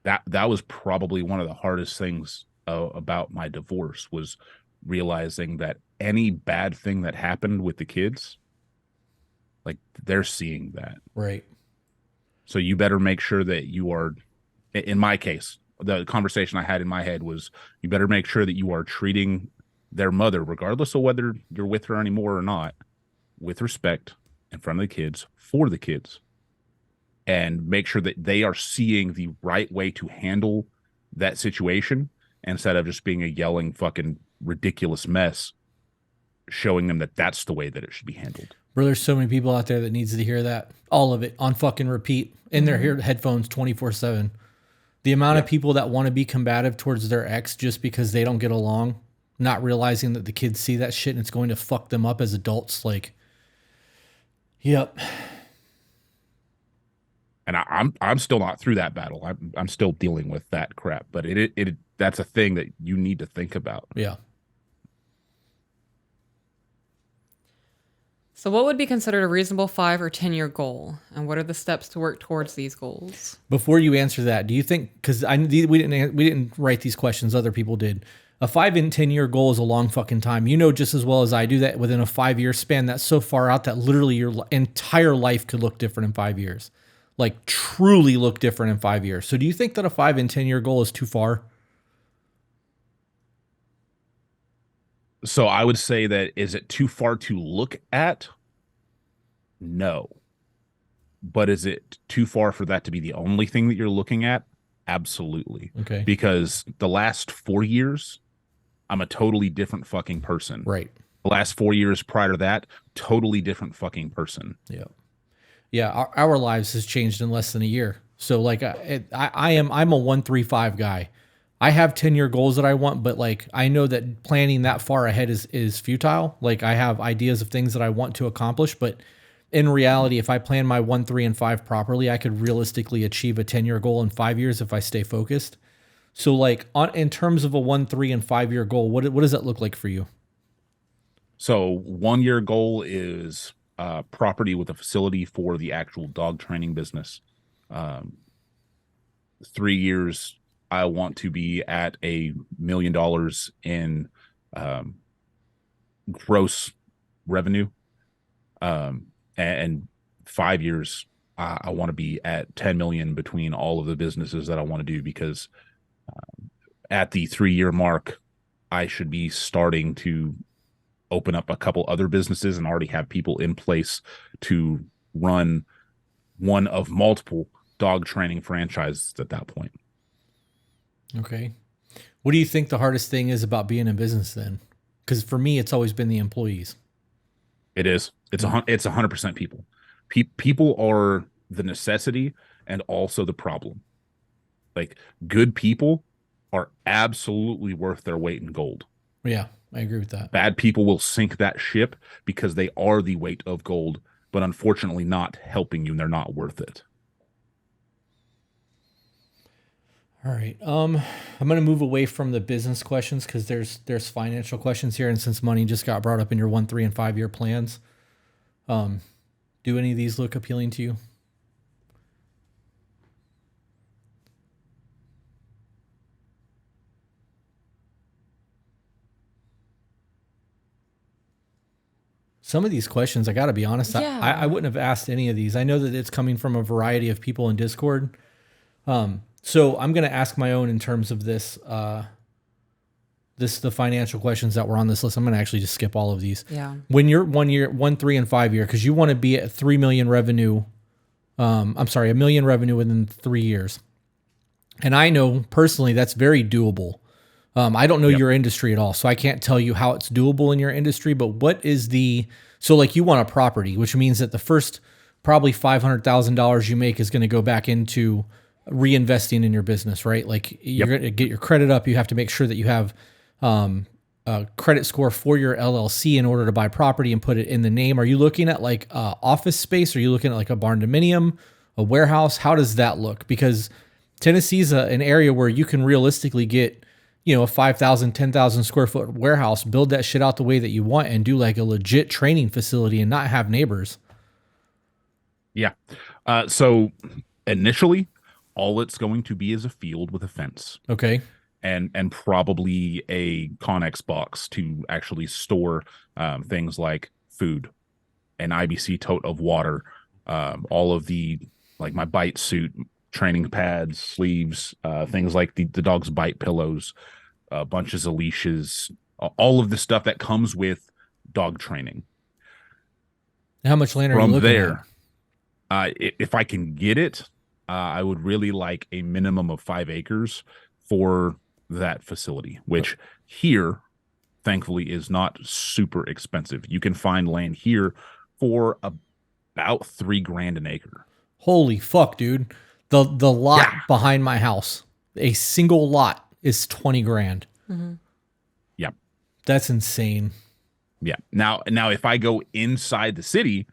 That was probably one of the hardest things about my divorce was realizing that any bad thing that happened with the kids, like they're seeing that. Right. So you better make sure that you are, in my case, the conversation I had in my head was you better make sure that you are treating their mother, regardless of whether you're with her anymore or not, with respect in front of the kids, for the kids, and make sure that they are seeing the right way to handle that situation instead of just being a yelling fucking ridiculous mess, showing them that that's the way that it should be handled. Bro, there's so many people out there that needs to hear that. All of it on fucking repeat in their headphones 24/7. The amount of people that want to be combative towards their ex just because they don't get along, not realizing that the kids see that shit and it's going to fuck them up as adults. Like, yep. And I'm still not through that battle. I'm still dealing with that crap. But it that's a thing that you need to think about. Yeah. So what would be considered a reasonable 5 or 10-year goal? And what are the steps to work towards these goals? Before you answer that, do you think, because we didn't write these questions, other people did. A 5 and 10-year goal is a long fucking time. You know just as well as I do that within a 5-year span, that's so far out that literally your entire life could look different in 5 years. Like truly look different in 5 years. So do you think that a 5 and 10-year goal is too far? So I would say that, is it too far to look at? No. But is it too far for that to be the only thing that you're looking at? Absolutely. Okay. Because the last 4 years, I'm a totally different fucking person. Right. The last 4 years prior to that, totally different fucking person. Yeah. Yeah. Our lives has changed in less than a year. So like I'm a 1-3-5 guy. I have 10-year goals that I want, but like I know that planning that far ahead is futile. Like I have ideas of things that I want to accomplish, but in reality, if I plan my 1, 3, and 5 properly, I could realistically achieve a 10-year goal in 5 years if I stay focused. So like in terms of a 1, 3, and 5-year goal, what does that look like for you? So 1 year goal is property with a facility for the actual dog training business. 3 years, I want to be at $1 million in gross revenue. And 5 years, I want to be at 10 million between all of the businesses that I want to do, because at the 3-year mark, I should be starting to open up a couple other businesses and already have people in place to run one of multiple dog training franchises at that point. Okay. What do you think the hardest thing is about being in business then? Because for me, it's always been the employees. It is. It's 100% people. People are the necessity and also the problem. Like, good people are absolutely worth their weight in gold. Yeah, I agree with that. Bad people will sink that ship because they are the weight of gold, but unfortunately not helping you, and they're not worth it. All right. I'm going to move away from the business questions because there's financial questions here, and since money just got brought up in your 1, 3, and 5 year plans, do any of these look appealing to you? Some of these questions, I got to be honest, Yeah. I wouldn't have asked any of these. I know that it's coming from a variety of people in Discord. So I'm going to ask my own in terms of this, the financial questions that were on this list. I'm going to actually just skip all of these. Yeah. When you're 1 year, 1, 3, and 5 year, because you want to be at 3 million revenue. $1 million revenue within 3 years. And I know personally that's very doable. I don't know your industry at all, so I can't tell you how it's doable in your industry, but what is so like you want a property, which means that the first probably $500,000 you make is going to go back into reinvesting in your business, right? Like you're going to get your credit up. You have to make sure that you have a credit score for your LLC in order to buy property and put it in the name. Are you looking at like office space? Are you looking at like a barn dominium, a warehouse? How does that look? Because Tennessee's an area where you can realistically get, a 5,000, 10,000 square foot warehouse, build that shit out the way that you want and do like a legit training facility and not have neighbors. Yeah. So initially, all it's going to be is a field with a fence. Okay. And probably a Connex box to actually store things like food, an IBC tote of water, all of the, like my bite suit, training pads, sleeves, things like the dog's bite pillows, bunches of leashes, all of the stuff that comes with dog training. How much land are you From looking there, at? if I can get it, I would really like a minimum of 5 acres for that facility, which here, thankfully, is not super expensive. You can find land here for about $3,000 an acre. Holy fuck, dude. The lot behind my house, a single lot is 20 grand. Mm-hmm. Yeah. That's insane. Yeah. Now, if I go inside the city,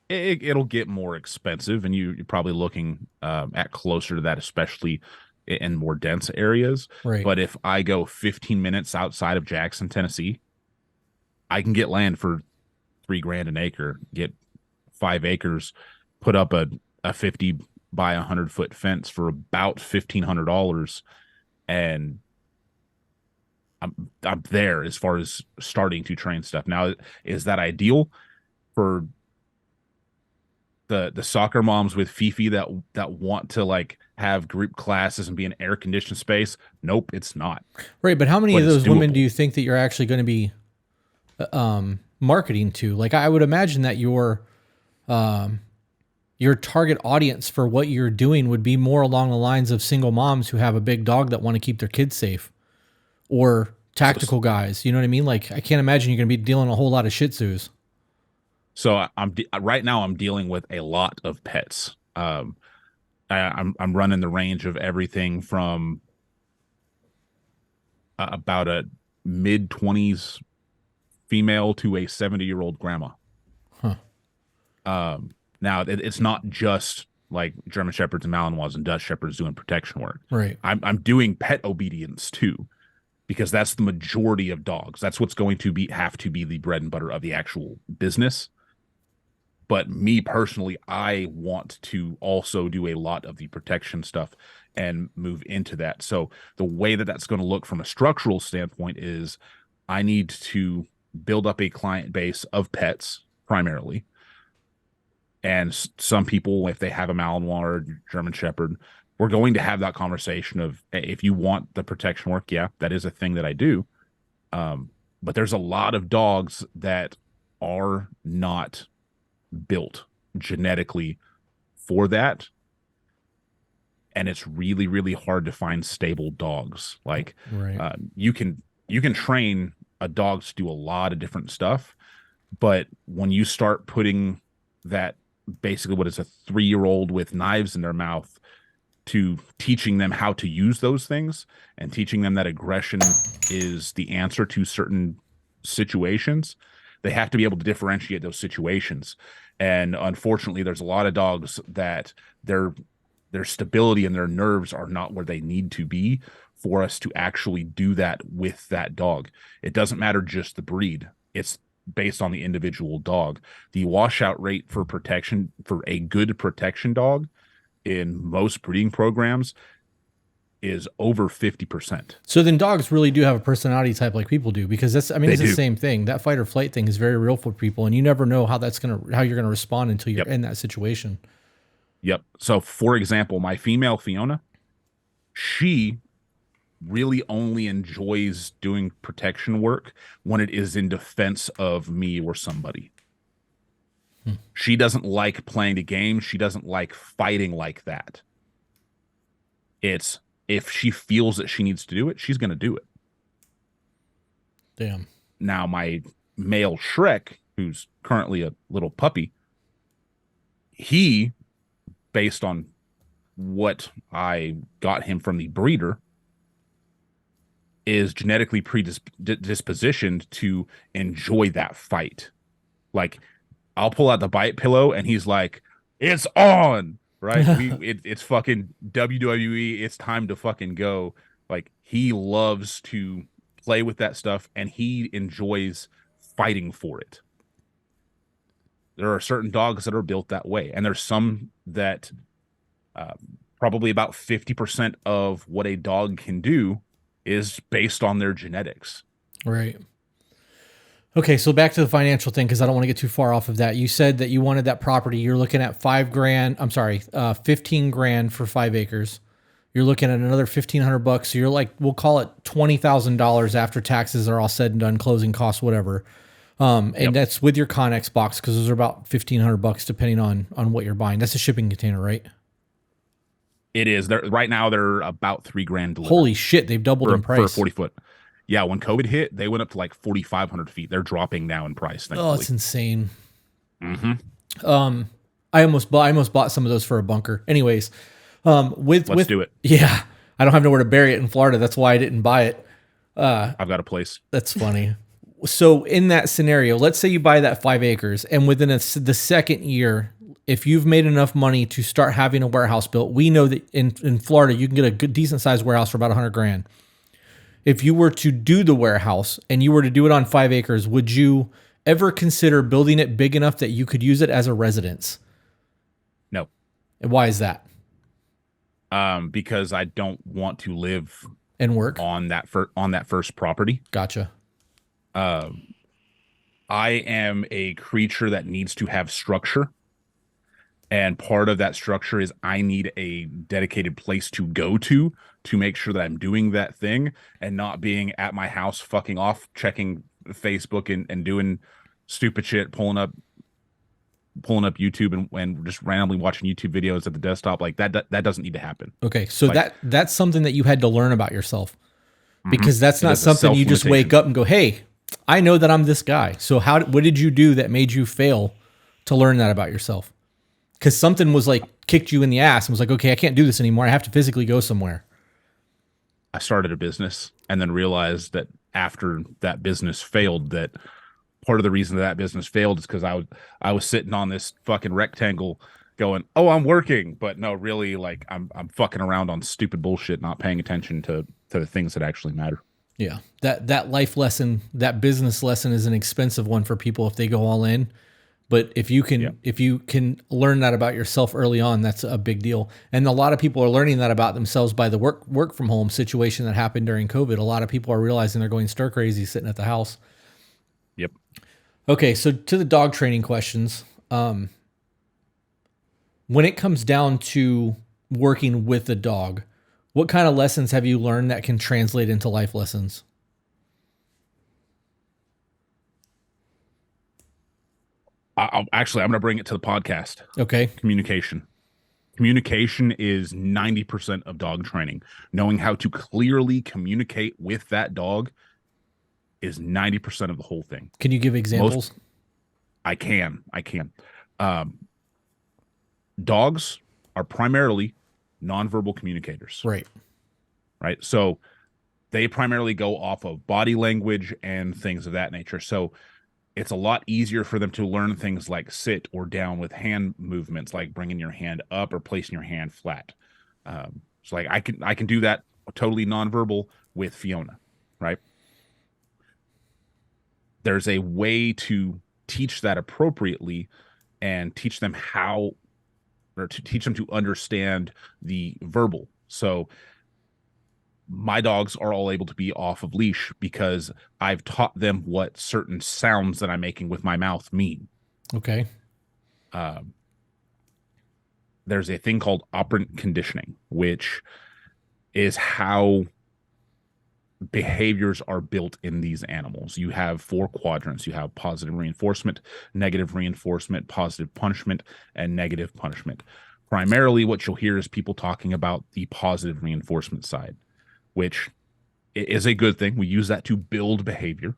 it'll get more expensive, and you're probably looking at closer to that, especially in more dense areas. Right. But if I go 15 minutes outside of Jackson, Tennessee, I can get land for $3,000 an acre, get 5 acres, put up a 50 by 100-foot fence for about $1,500, and I'm there as far as starting to train stuff. Now, is that ideal for the soccer moms with Fifi that want to like have group classes and be an air conditioned space? Nope, it's not. Right, but how many of those women do you think that you're actually going to be marketing to? Like, I would imagine that your target audience for what you're doing would be more along the lines of single moms who have a big dog that want to keep their kids safe, or tactical guys. You know what I mean? Like, I can't imagine you're going to be dealing a whole lot of Shih Tzus. So right now I'm dealing with a lot of pets. I'm running the range of everything from about a mid-20s female to a 70-year-old grandma. Huh. Now it's not just like German Shepherds and Malinois and Dutch Shepherds doing protection work. Right. I'm doing pet obedience too, because that's the majority of dogs. That's what's going to have to be the bread and butter of the actual business. But me personally, I want to also do a lot of the protection stuff and move into that. So the way that that's going to look from a structural standpoint is I need to build up a client base of pets primarily. And some people, if they have a Malinois or German Shepherd, we're going to have that conversation of, hey, if you want the protection work, yeah, that is a thing that I do. But there's a lot of dogs that are not built genetically for that. And it's really, really hard to find stable dogs. Like Right. you can train a dog to do a lot of different stuff, but when you start putting that, basically what is a 3-year-old with knives in their mouth, to teaching them how to use those things and teaching them that aggression is the answer to certain situations, they have to be able to differentiate those situations. And unfortunately, there's a lot of dogs that their stability and their nerves are not where they need to be for us to actually do that with that dog. It doesn't matter just the breed. It's based on the individual dog. The washout rate for protection for a good protection dog in most breeding programs is over 50%. So then dogs really do have a personality type like people do, because it's They the do. same thing. That fight or flight thing is very real for people, and you never know how you're gonna respond until you're in that situation. Yep. So for example, my female Fiona, she really only enjoys doing protection work when it is in defense of me or somebody. She doesn't like playing the game. She doesn't like fighting like that. It's if she feels that she needs to do it, she's going to do it. Damn. Now, my male Shrek, who's currently a little puppy, he, based on what I got him from the breeder, is genetically predispositioned to enjoy that fight. Like, I'll pull out the bite pillow and he's like, it's on, right? It's fucking WWE. It's time to fucking go. Like, he loves to play with that stuff and he enjoys fighting for it. There are certain dogs that are built that way. And there's some that probably about 50% of what a dog can do is based on their genetics. Right. Okay, so back to the financial thing, because I don't want to get too far off of that. You said that you wanted that property. You're looking at $15 grand for 5 acres. You're looking at another $1,500. So you're like, we'll call it $20,000 after taxes are all said and done, closing costs, whatever. And that's with your Connex box, because those are about $1,500 depending on what you're buying. That's a shipping container, right? It is. Right now they're about $3,000 delivered. Holy shit, they've doubled in price. For a 40-foot. Yeah, when COVID hit, they went up to like 4,500 feet. They're dropping now in price. Thankfully. Oh, it's insane. Mm-hmm. I almost bought some of those for a bunker. Anyways, let's do it. Yeah, I don't have nowhere to bury it in Florida. That's why I didn't buy it. I've got a place. That's funny. So in that scenario, let's say you buy that 5 acres, and within the second year, if you've made enough money to start having a warehouse built, we know that in Florida you can get a good, decent sized warehouse for about $100,000. If you were to do the warehouse and you were to do it on 5 acres, would you ever consider building it big enough that you could use it as a residence? No. And why is that? Because I don't want to live And work on that first property. Gotcha. I am a creature that needs to have structure. And part of that structure is I need a dedicated place to go to make sure that I'm doing that thing and not being at my house fucking off, checking Facebook and doing stupid shit, pulling up YouTube and just randomly watching YouTube videos at the desktop. Like that doesn't need to happen. Okay. So like, that's something that you had to learn about yourself, because that's not something you just wake up and go, hey, I know that I'm this guy. So what did you do that made you fail to learn that about yourself? Because something was like kicked you in the ass and was like, okay, I can't do this anymore. I have to physically go somewhere. I started a business and then realized that after that business failed, that part of the reason that business failed is because I was sitting on this fucking rectangle going, oh, I'm working. But no, really, like I'm fucking around on stupid bullshit, not paying attention to the things that actually matter. Yeah. That life lesson, that business lesson is an expensive one for people if they go all in. But if you can learn that about yourself early on, that's a big deal. And a lot of people are learning that about themselves by the work from home situation that happened during COVID. A lot of people are realizing they're going stir crazy sitting at the house. Yep. Okay, so to the dog training questions, when it comes down to working with the dog, what kind of lessons have you learned that can translate into life lessons? I'm going to bring it to the podcast. Okay. Communication. Communication is 90% of dog training. Knowing how to clearly communicate with that dog is 90% of the whole thing. Can you give examples? I can. Dogs are primarily nonverbal communicators. Right. Right. So they primarily go off of body language and things of that nature. So it's a lot easier for them to learn things like sit or down with hand movements, like bringing your hand up or placing your hand flat. So like I can do that totally nonverbal with Fiona, right? There's a way to teach that appropriately and teach them how, or to teach them to understand the verbal. So my dogs are all able to be off of leash because I've taught them what certain sounds that I'm making with my mouth mean. Okay. There's a thing called operant conditioning, which is how behaviors are built in these animals. You have 4 quadrants. You have positive reinforcement, negative reinforcement, positive punishment, and negative punishment. Primarily what you'll hear is people talking about the positive reinforcement side, which is a good thing. We use that to build behavior.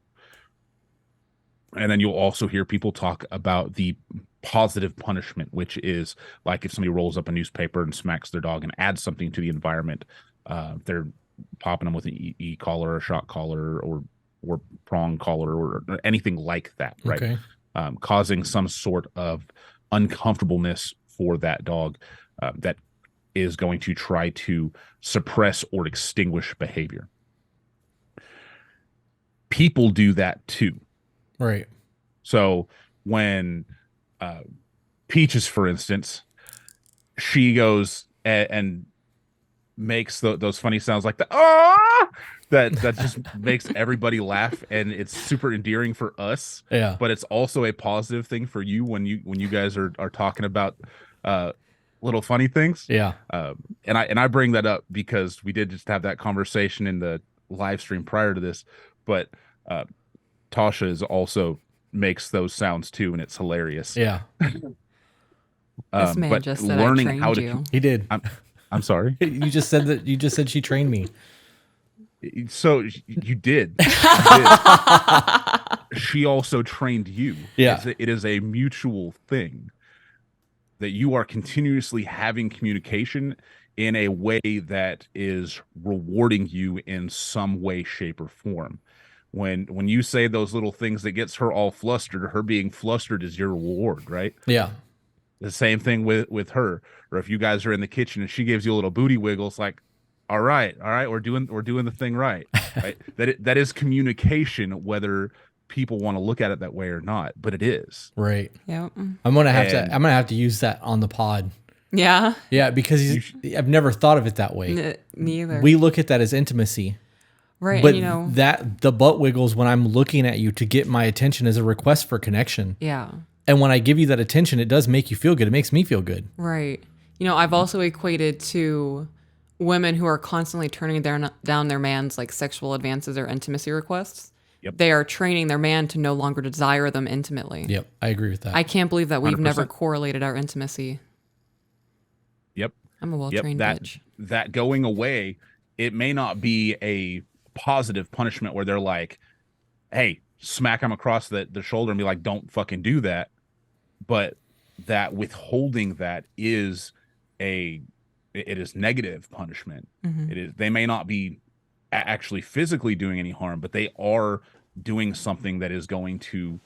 And then you'll also hear people talk about the positive punishment, which is like if somebody rolls up a newspaper and smacks their dog and adds something to the environment, they're popping them with an e-collar or shock collar or prong collar or anything like that, right? Okay. Causing some sort of uncomfortableness for that dog that is going to try to suppress or extinguish behavior. People do that too. Right. So when Peaches, for instance, she goes and makes those funny sounds like the that just makes everybody laugh, and it's super endearing for us. Yeah. But it's also a positive thing for you when you guys are talking about little funny things. Yeah. And I bring that up because we did just have that conversation in the live stream prior to this, but Tasha is also makes those sounds too, and it's hilarious. Yeah. This man but just said learning I trained how to you. He did. I'm sorry. You just said she trained me. So you did. She also trained you. Yeah. It is a mutual thing that you are continuously having communication in a way that is rewarding you in some way, shape, or form. When you say those little things that gets her all flustered, her being flustered is your reward, right? Yeah. The same thing with her. Or if you guys are in the kitchen and she gives you a little booty wiggle, it's like, all right, we're doing the thing right. Right? That is communication, whether people want to look at it that way or not, but it is. Right. Yeah. I'm gonna have to use that on the pod. Yeah. Yeah, because I've never thought of it that way. Me either. We look at that as intimacy. Right. But And, that the butt wiggles when I'm looking at you to get my attention is a request for connection. yeah. And when I give you that attention, it does make you feel good. It makes me feel good. Right. I've also equated to women who are constantly turning down their man's like sexual advances or intimacy requests. Yep. They are training their man to no longer desire them intimately. Yep, I agree with that. I can't believe that we've 100%. never correlated our intimacy. Yep. I'm a well-trained bitch. That going away, it may not be a positive punishment where they're like, hey, smack him across the shoulder and be like, don't fucking do that. But that withholding that is it is negative punishment. Mm-hmm. It is, they may not be actually physically doing any harm, but they are doing something that is going to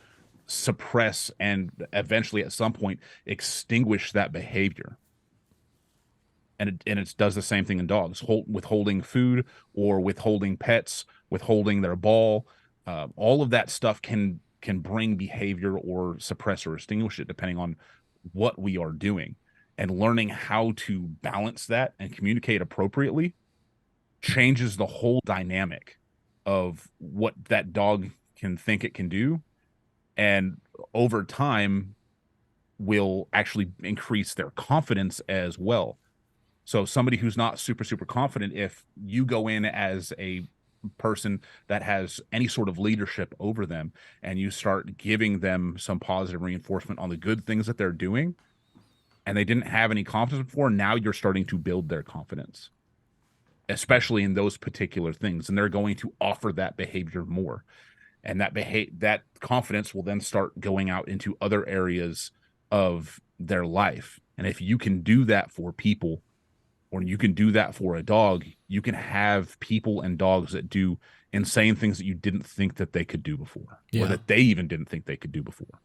suppress and eventually at some point extinguish that behavior. And it does the same thing in dogs, withholding food or withholding pets, withholding their ball. All of that stuff can bring behavior or suppress or extinguish it depending on what we are doing. And learning how to balance that and communicate appropriately changes the whole dynamic of what that dog can think it can do. And over time will actually increase their confidence as well. So somebody who's not super confident, if you go in as a person that has any sort of leadership over them and you start giving them some positive reinforcement on the good things that they're doing and they didn't have any confidence before, now you're starting to build their confidence, especially in those particular things, and they're going to offer that behavior more, and that confidence will then start going out into other areas of their life. And if you can do that for people, or you can do that for a dog, you can have people and dogs that do insane things that you didn't think that they could do before, or that they even didn't think they could do before.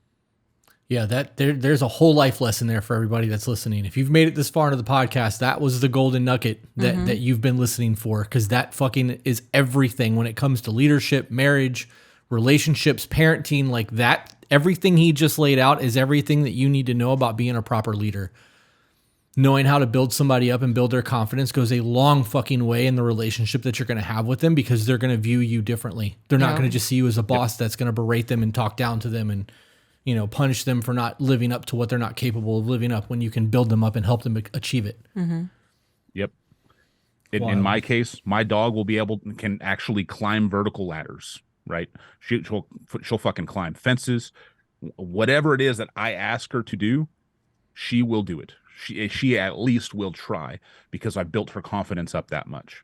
Yeah, there's a whole life lesson there for everybody that's listening. If you've made it this far into the podcast, that was the golden nugget that you've been listening for, because that fucking is everything when it comes to leadership, marriage, relationships, parenting. Like that, everything he just laid out is everything that you need to know about being a proper leader. Knowing how to build somebody up and build their confidence goes a long fucking way in the relationship that you're going to have with them, because they're going to view you differently. They're not going to just see you as a boss that's going to berate them and talk down to them and, you know, punish them for not living up to what they're not capable of living up, when you can build them up and help them achieve it. Yep. In my case, my dog can actually climb vertical ladders, right? She'll fucking climb fences. Whatever it is that I ask her to do, she will do it. She at least will try, because I built her confidence up that much.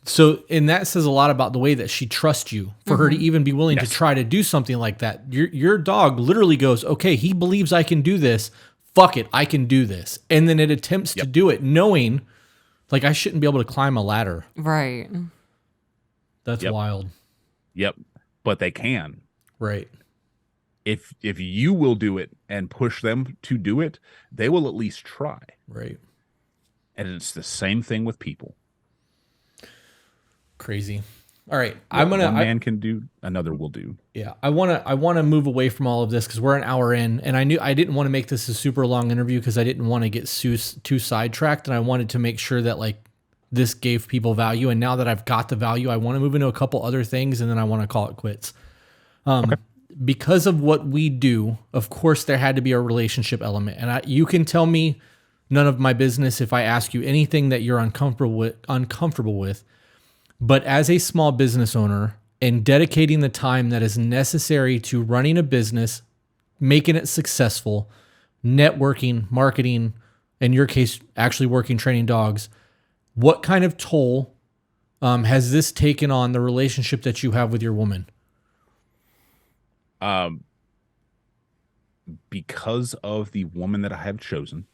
So, and that says a lot about the way that she trusts you for her to even be willing to try to do something like that. Your dog literally goes, okay, he believes I can do this. Fuck it, I can do this. And then it attempts to do it knowing, like, I shouldn't be able to climb a ladder. Right. That's wild. Yep. But they can. Right. If you will do it and push them to do it, they will at least try. Right. And it's the same thing with people. Crazy. All right. One man can do, another will do. Yeah. I want to move away from all of this, because we're an hour in, and I didn't want to make this a super long interview, because I didn't want to get too sidetracked, and I wanted to make sure that, like, this gave people value. And now that I've got the value, I want to move into a couple other things, and then I want to call it quits. Okay. Because of what we do, of course, there had to be a relationship element. And you can tell me none of my business if I ask you anything that you're uncomfortable with. But as a small business owner, and dedicating the time that is necessary to running a business, making it successful, networking, marketing, in your case, actually working, training dogs, what kind of toll has this taken on the relationship that you have with your woman? Because of the woman that I have chosen,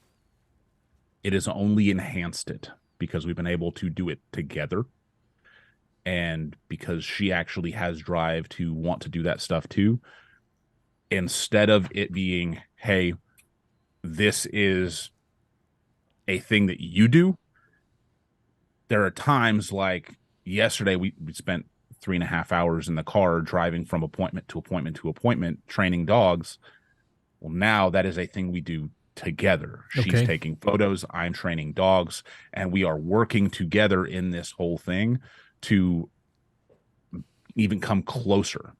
it has only enhanced it, because we've been able to do it together, and because she actually has drive to want to do that stuff too. Instead of it being, hey, this is a thing that you do, there are times like yesterday we spent 3.5 hours in the car driving from appointment to appointment to appointment training dogs. Well, now that is a thing we do together. She's taking photos, I'm training dogs, and we are working together in this whole thing to even come closer.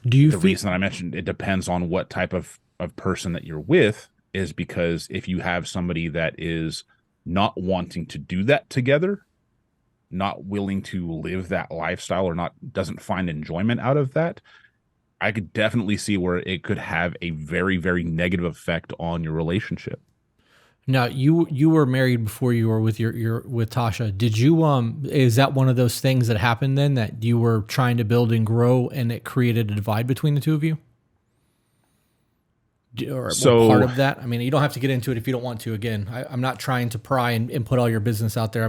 The reason I mentioned it depends on what type of person that you're with is because if you have somebody that is not wanting to do that together, not willing to live that lifestyle, or doesn't find enjoyment out of that, I could definitely see where it could have a very, very negative effect on your relationship. Now, you were married before you were with with Tasha. Did you is that one of those things that happened then, that you were trying to build and grow and it created a divide between the two of you? Or part of that? I mean, you don't have to get into it if you don't want to. Again, I'm not trying to pry and put all your business out there.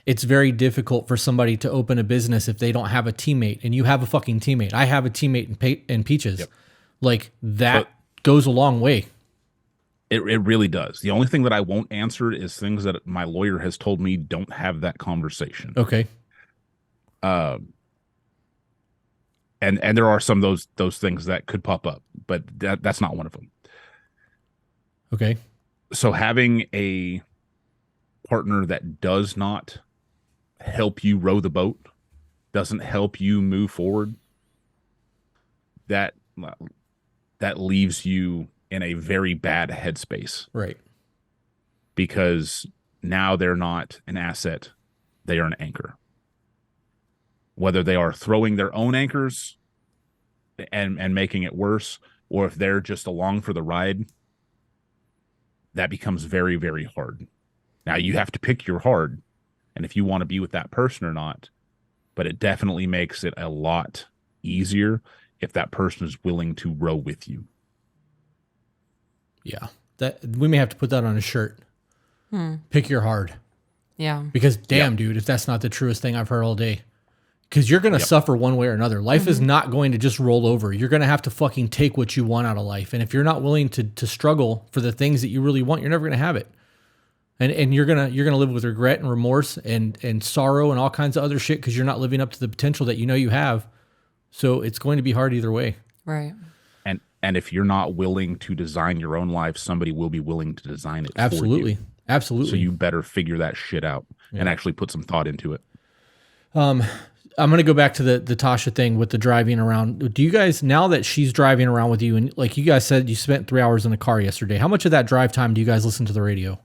It's very difficult for somebody to open a business if they don't have a teammate, and you have a fucking teammate. I have a teammate in Peaches. Yep. Like that goes a long way. It really does. The only thing that I won't answer is things that my lawyer has told me don't have that conversation. Okay. And there are some of those things that could pop up, but that's not one of them. Okay. So having a partner that does not help you row the boat, doesn't help you move forward, that leaves you in a very bad headspace. Right. because now they're not an asset, they are an anchor. Whether they are throwing their own anchors and making it worse, or if they're just along for the ride, that becomes very, very hard. Now you have to pick your hard, and if you want to be with that person or not, but it definitely makes it a lot easier if that person is willing to row with you. Yeah. That we may have to put that on a shirt. Pick your hard. Yeah. Because damn, dude, if that's not the truest thing I've heard all day. Because you're going to suffer one way or another. Life is not going to just roll over. You're going to have to fucking take what you want out of life. And if you're not willing to struggle for the things that you really want, you're never going to have it. And you're gonna live with regret and remorse and sorrow and all kinds of other shit because you're not living up to the potential that you know you have. So it's going to be hard either way. Right. And if you're not willing to design your own life, somebody will be willing to design it Absolutely. for you. Absolutely. So you better figure that shit out and actually put some thought into it. I'm going to go back to the Tasha thing with the driving around. Do you guys, now that she's driving around with you, and like you guys said, you spent 3 hours in the car yesterday, how much of that drive time do you guys listen to the radio?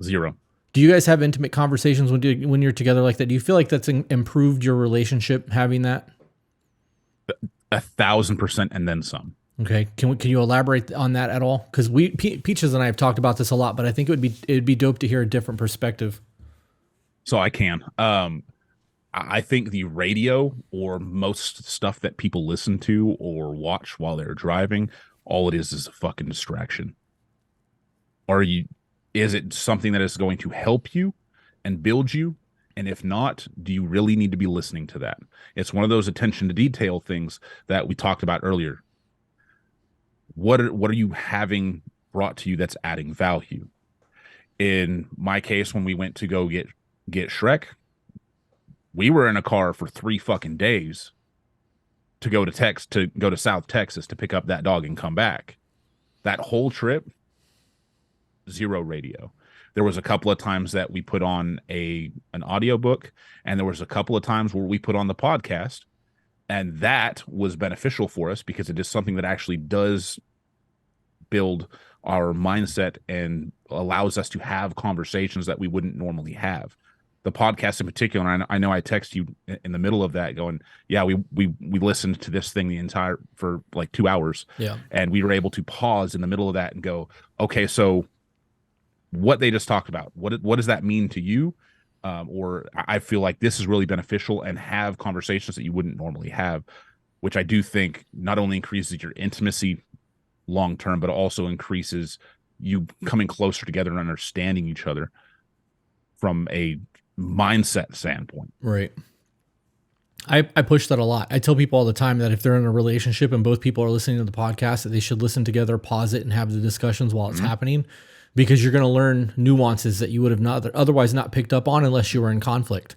0. Do you guys have intimate conversations when you're together like that? Do you feel like that's improved your relationship having that? 1,000% and then some. Okay. Can you elaborate on that at all? Because Peaches and I have talked about this a lot, but I think it'd be dope to hear a different perspective. So I can. I think the radio or most stuff that people listen to or watch while they're driving, all it is a fucking distraction. Is it something that is going to help you and build you? And if not, do you really need to be listening to that? It's one of those attention to detail things that we talked about earlier. What are you having brought to you that's adding value? In my case, when we went to go get Shrek, we were in a car for 3 fucking days to go to South Texas to pick up that dog and come back. That whole trip, 0 radio. There was a couple of times that we put on an audiobook, and there was a couple of times where we put on the podcast, and that was beneficial for us because it is something that actually does build our mindset and allows us to have conversations that we wouldn't normally have. The podcast in particular, and I know I text you in the middle of that going, yeah, we listened to this thing for like 2 hours. Yeah. And we were able to pause in the middle of that and go, okay, so what they just talked about, what does that mean to you? Or I feel like this is really beneficial, and have conversations that you wouldn't normally have, which I do think not only increases your intimacy long term, but also increases you coming closer together and understanding each other from a mindset standpoint. Right. I push that a lot. I tell people all the time that if they're in a relationship and both people are listening to the podcast, that they should listen together, pause it, and have the discussions while it's happening, because you're going to learn nuances that you would have otherwise not picked up on unless you were in conflict.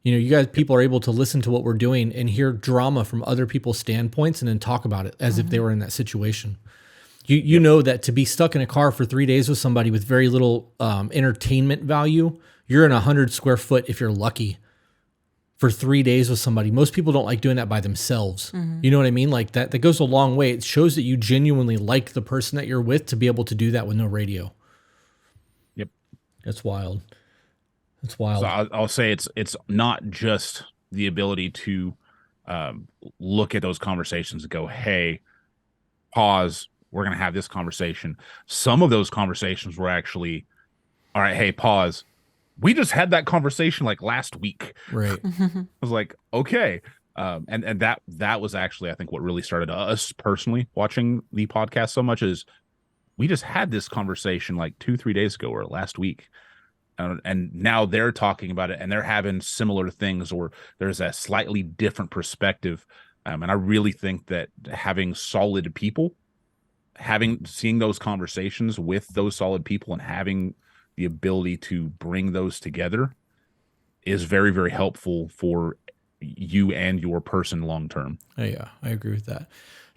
You know, you guys, people are able to listen to what we're doing and hear drama from other people's standpoints and then talk about it as if they were in that situation. You know that to be stuck in a car for 3 days with somebody with very little entertainment value, you're in 100 square foot if you're lucky for 3 days with somebody. Most people don't like doing that by themselves. You know what I mean? Like that goes a long way. It shows that you genuinely like the person that you're with to be able to do that with no radio. Yep. That's wild. That's wild. So I'll say it's not just the ability to look at those conversations and go, hey, pause, we're going to have this conversation. Some of those conversations were actually, all right, hey, pause. We just had that conversation like last week. Right. I was like, okay. And that was actually, I think, what really started us personally watching the podcast so much is we just had this conversation like 2-3 days ago or last week. And now they're talking about it and they're having similar things, or there's a slightly different perspective. And I really think that having solid people, seeing those conversations with those solid people and having the ability to bring those together is very, very helpful for you and your person long term. Yeah, I agree with that.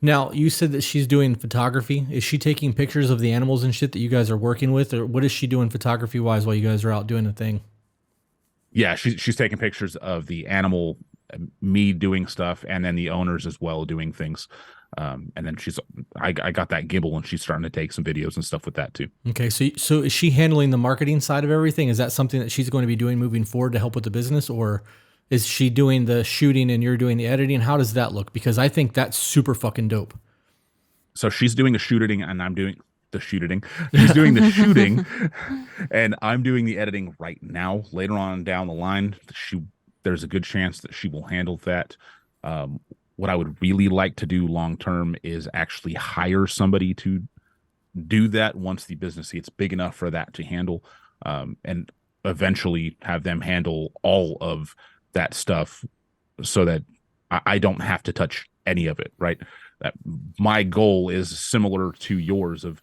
Now, you said that she's doing photography. Is she taking pictures of the animals and shit that you guys are working with, or what is she doing photography wise while you guys are out doing the thing? Yeah, she's taking pictures of the animal, me doing stuff, and then the owners as well doing things. And then I got that gibble, and she's starting to take some videos and stuff with that too. Okay, so is she handling the marketing side of everything? Is that something that she's going to be doing moving forward to help with the business, or is she doing the shooting and you're doing the editing? How does that look? Because I think that's super fucking dope. So she's doing the shooting, and I'm doing the shooting. She's doing the shooting, and I'm doing the editing right now. Later on down the line, there's a good chance that she will handle that. What I would really like to do long term is actually hire somebody to do that once the business gets big enough for that to handle, and eventually have them handle all of that stuff so that I don't have to touch any of it, right? That my goal is similar to yours of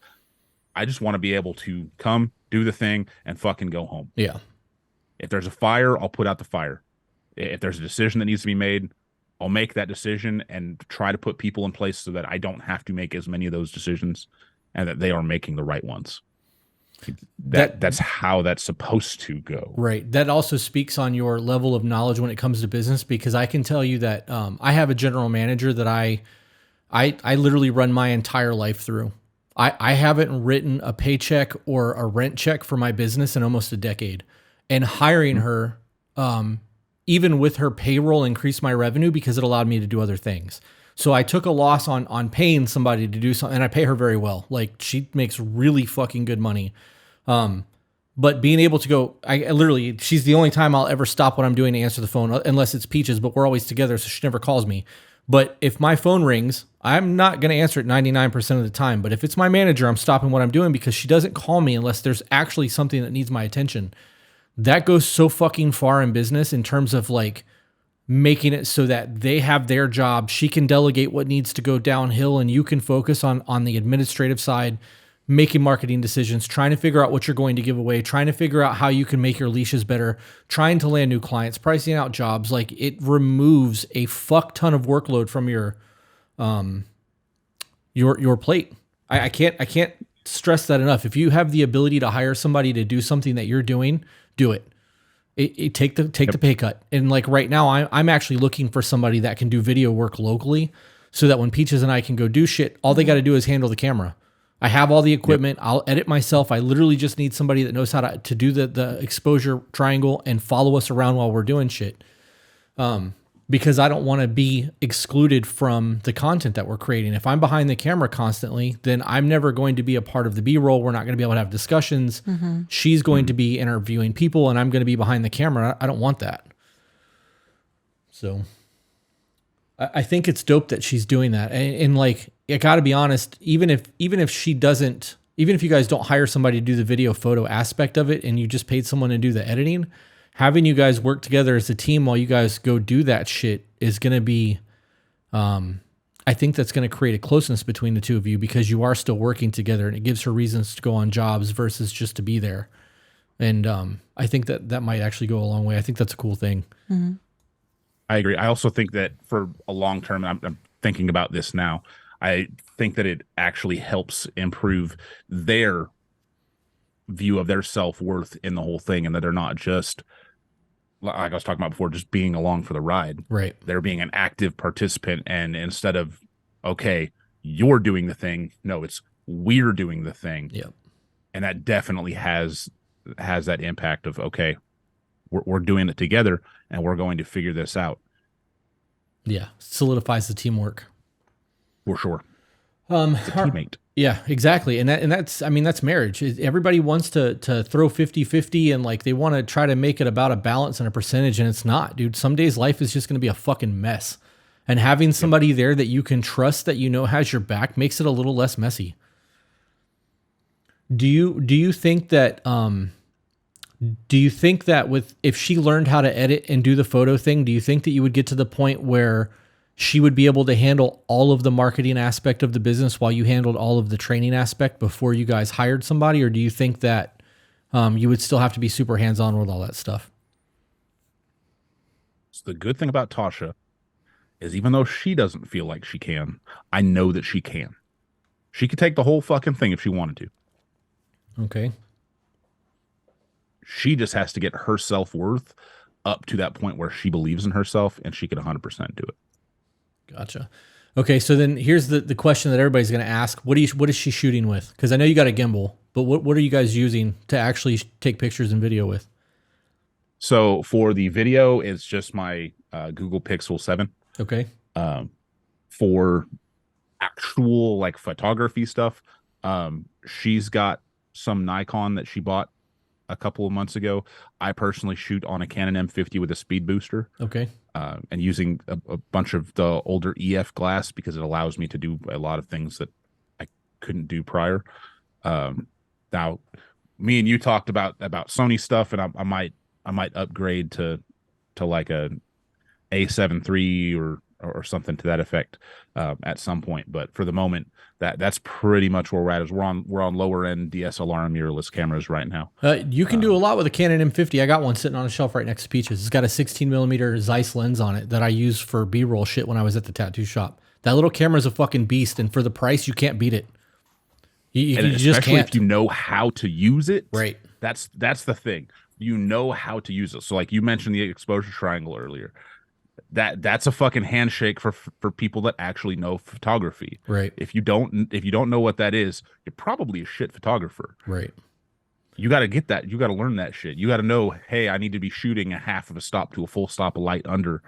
I just want to be able to come, do the thing, and fucking go home. Yeah. If there's a fire, I'll put out the fire. If there's a decision that needs to be made, I'll make that decision and try to put people in place so that I don't have to make as many of those decisions and that they are making the right ones. That's how that's supposed to go. Right. That also speaks on your level of knowledge when it comes to business, because I can tell you that I have a general manager that I literally run my entire life through. I haven't written a paycheck or a rent check for my business in almost a decade. And hiring her, even with her payroll, increased my revenue because it allowed me to do other things. So I took a loss on paying somebody to do something, and I pay her very well. Like, she makes really fucking good money. But being able to go, I literally, she's the only time I'll ever stop what I'm doing to answer the phone, unless it's Peaches, but we're always together, so she never calls me. But if my phone rings, I'm not going to answer it 99% of the time. But if it's my manager, I'm stopping what I'm doing because she doesn't call me unless there's actually something that needs my attention. That goes so fucking far in business in terms of like making it so that they have their job. She can delegate what needs to go downhill, and you can focus on the administrative side, making marketing decisions, trying to figure out what you're going to give away, trying to figure out how you can make your leashes better, trying to land new clients, pricing out jobs. Like, it removes a fuck ton of workload from your plate. I can't stress that enough. If you have the ability to hire somebody to do something that you're doing, do it. Take the pay cut. And like right now, I'm actually looking for somebody that can do video work locally, so that when Peaches and I can go do shit, all they got to do is handle the camera. I have all the equipment. Yep. I'll edit myself. I literally just need somebody that knows how to do the exposure triangle and follow us around while we're doing shit. Because I don't want to be excluded from the content that we're creating. If I'm behind the camera constantly, then I'm never going to be a part of the B-roll. We're not going to be able to have discussions. Mm-hmm. She's going to be interviewing people, and I'm going to be behind the camera. I don't want that. So I think it's dope that she's doing that. And like, I got to be honest, even if she doesn't, even if you guys don't hire somebody to do the video photo aspect of it and you just paid someone to do the editing, having you guys work together as a team while you guys go do that shit is going to be, I think that's going to create a closeness between the two of you, because you are still working together, and it gives her reasons to go on jobs versus just to be there. And I think that might actually go a long way. I think that's a cool thing. Mm-hmm. I agree. I also think that for a long term, I'm thinking about this now, I think that it actually helps improve their view of their self-worth in the whole thing, and that they're not just, like I was talking about before, just being along for the ride. Right. They're being an active participant, and instead of, okay, you're doing the thing, no, it's we're doing the thing. Yep. And that definitely has that impact of, okay, we're doing it together, and we're going to figure this out. Yeah. Solidifies the teamwork. For sure. It's a teammate. Yeah, exactly. And that's marriage. Everybody wants to throw 50-50, and like they want to try to make it about a balance and a percentage, and it's not, dude. Some days life is just going to be a fucking mess. And having somebody there that you can trust, that you know has your back, makes it a little less messy. Do you think that with, if she learned how to edit and do the photo thing, do you think that you would get to the point where she would be able to handle all of the marketing aspect of the business while you handled all of the training aspect before you guys hired somebody? Or do you think that you would still have to be super hands-on with all that stuff? So the good thing about Tasha is, even though she doesn't feel like she can, I know that she can. She could take the whole fucking thing if she wanted to. Okay. She just has to get her self-worth up to that point where she believes in herself, and she could 100% do it. Gotcha. Okay, so then here's the question that everybody's going to ask: what is she shooting with? Because I know you got a gimbal, but what are you guys using to actually take pictures and video with? So for the video, it's just my Google Pixel 7. Okay, Um, for actual like photography stuff, she's got some Nikon that she bought a couple of months ago. I personally shoot on a Canon M50 with a speed booster, okay, and using a bunch of the older EF glass because it allows me to do a lot of things that I couldn't do prior. Now, me and you talked about Sony stuff, and I might upgrade to like a A7 III or something to that effect at some point. But for the moment, that's pretty much where we're at. Is we're on lower end DSLR and mirrorless cameras right now. you can do a lot with a Canon M50. I got one sitting on a shelf right next to Peaches. It's got a 16 millimeter Zeiss lens on it that I used for B-roll shit when I was at the tattoo shop. That little camera is a fucking beast, and for the price, you can't beat it. And You just especially can't. if you know how to use it, Right. That's the thing. You know how to use it. So like you mentioned the exposure triangle earlier. That's a fucking handshake for people that actually know photography. Right. If you don't know what that is, you're probably a shit photographer. Right. You got to get that. You got to learn that shit. You got to know, hey, I need to be shooting a half of a stop to a full stop of light under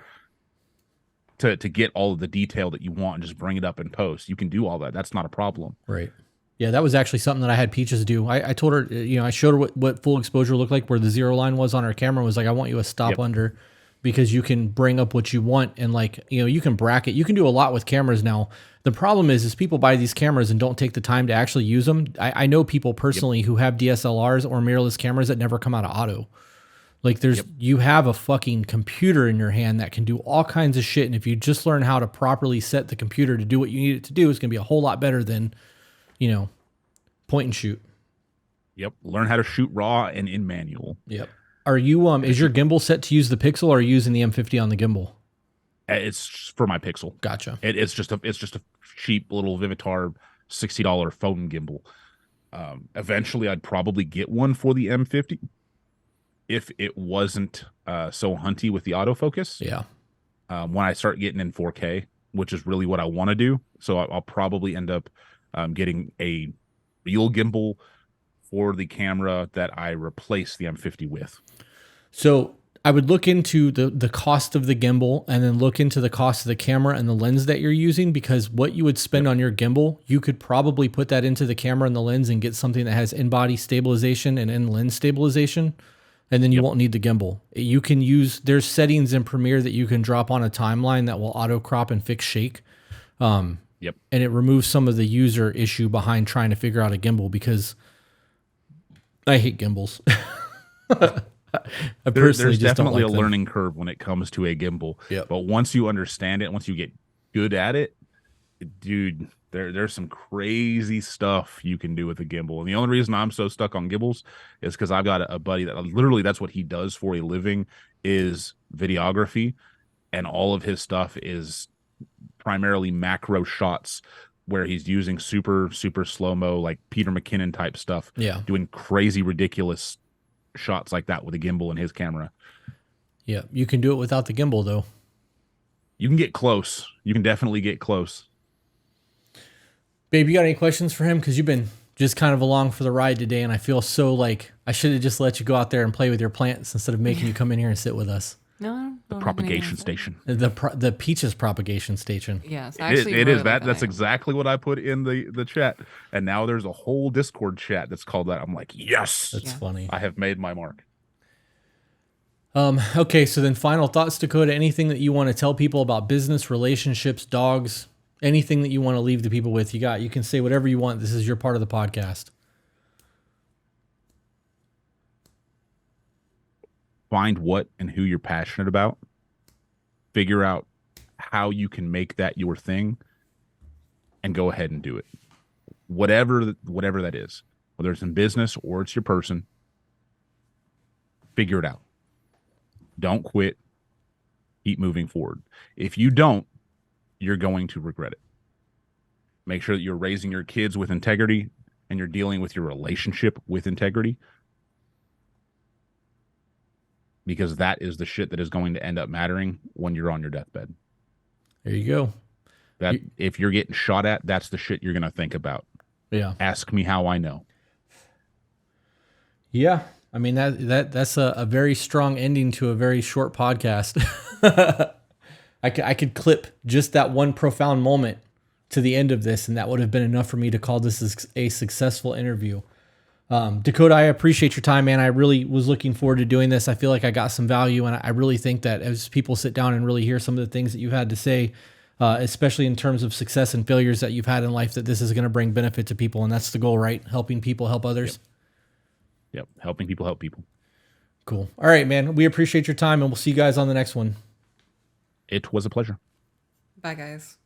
to get all of the detail that you want and just bring it up in post. You can do all that. That's not a problem. Right. Yeah, that was actually something that I had Peaches do. I told her, I showed her what full exposure looked like, where the zero line was on her camera. Was like, I want you a stop under, because you can bring up what you want, and like, you can bracket. You can do a lot with cameras now. The problem is people buy these cameras and don't take the time to actually use them. I know people personally who have DSLRs or mirrorless cameras that never come out of auto. Like you have a fucking computer in your hand that can do all kinds of shit. And if you just learn how to properly set the computer to do what you need it to do, it's going to be a whole lot better than, point and shoot. Yep. Learn how to shoot raw and in manual. Yep. Are you, is your gimbal set to use the Pixel, or are you using the M50 on the gimbal? It's for my Pixel. Gotcha. It's just a cheap little Vivitar $60 phone gimbal. Eventually I'd probably get one for the M50 if it wasn't so hunty with the autofocus. Yeah. When I start getting in 4K, which is really what I want to do. So I'll probably end up getting a real gimbal for the camera that I replace the M50 with. So I would look into the cost of the gimbal, and then look into the cost of the camera and the lens that you're using, because what you would spend on your gimbal, you could probably put that into the camera and the lens and get something that has in-body stabilization and in-lens stabilization. And then you won't need the gimbal. You can there's settings in Premiere that you can drop on a timeline that will auto crop and fix shake. And it removes some of the user issue behind trying to figure out a gimbal, because I hate gimbals. There's definitely a learning curve when it comes to a gimbal. Yep. But once you understand it, once you get good at it, dude, there's some crazy stuff you can do with a gimbal. And the only reason I'm so stuck on gimbals is because I've got a buddy that literally that's what he does for a living, is videography, and all of his stuff is primarily macro shots where he's using super slow-mo, like Peter McKinnon type stuff. Yeah. Doing crazy, ridiculous shots like that with a gimbal in his camera. Yeah. You can do it without the gimbal, though. You can get close. You can definitely get close. Babe, you got any questions for him? Because you've been just kind of along for the ride today, and I feel so like I should have just let you go out there and play with your plants instead of making you come in here and sit with us. No, The propagation station. The Peaches propagation station. Yes, it is that. That's exactly what I put in the chat, and now there's a whole Discord chat that's called that. I'm like, yes, That's funny. I have made my mark. Okay, so then final thoughts, Dakota. Anything that you want to tell people about business, relationships, dogs, anything that you want to leave the people with? You can say whatever you want. This is your part of the podcast. Find what and who you're passionate about. Figure out how you can make that your thing, and go ahead and do it. Whatever that is, whether it's in business or it's your person, figure it out. Don't quit. Keep moving forward. If you don't, you're going to regret it. Make sure that you're raising your kids with integrity and you're dealing with your relationship with integrity, because that is the shit that is going to end up mattering when you're on your deathbed. There you go. That if you're getting shot at, that's the shit you're going to think about. Yeah. Ask me how I know. Yeah. I mean, that's a very strong ending to a very short podcast. I could clip just that one profound moment to the end of this, and that would have been enough for me to call this a successful interview. Dakota, I appreciate your time, man. I really was looking forward to doing this. I feel like I got some value, and I really think that as people sit down and really hear some of the things that you've had to say, especially in terms of success and failures that you've had in life, that this is going to bring benefit to people. And that's the goal, right? Helping people help others. Yep. Helping people help people. Cool. All right, man. We appreciate your time, and we'll see you guys on the next one. It was a pleasure. Bye, guys.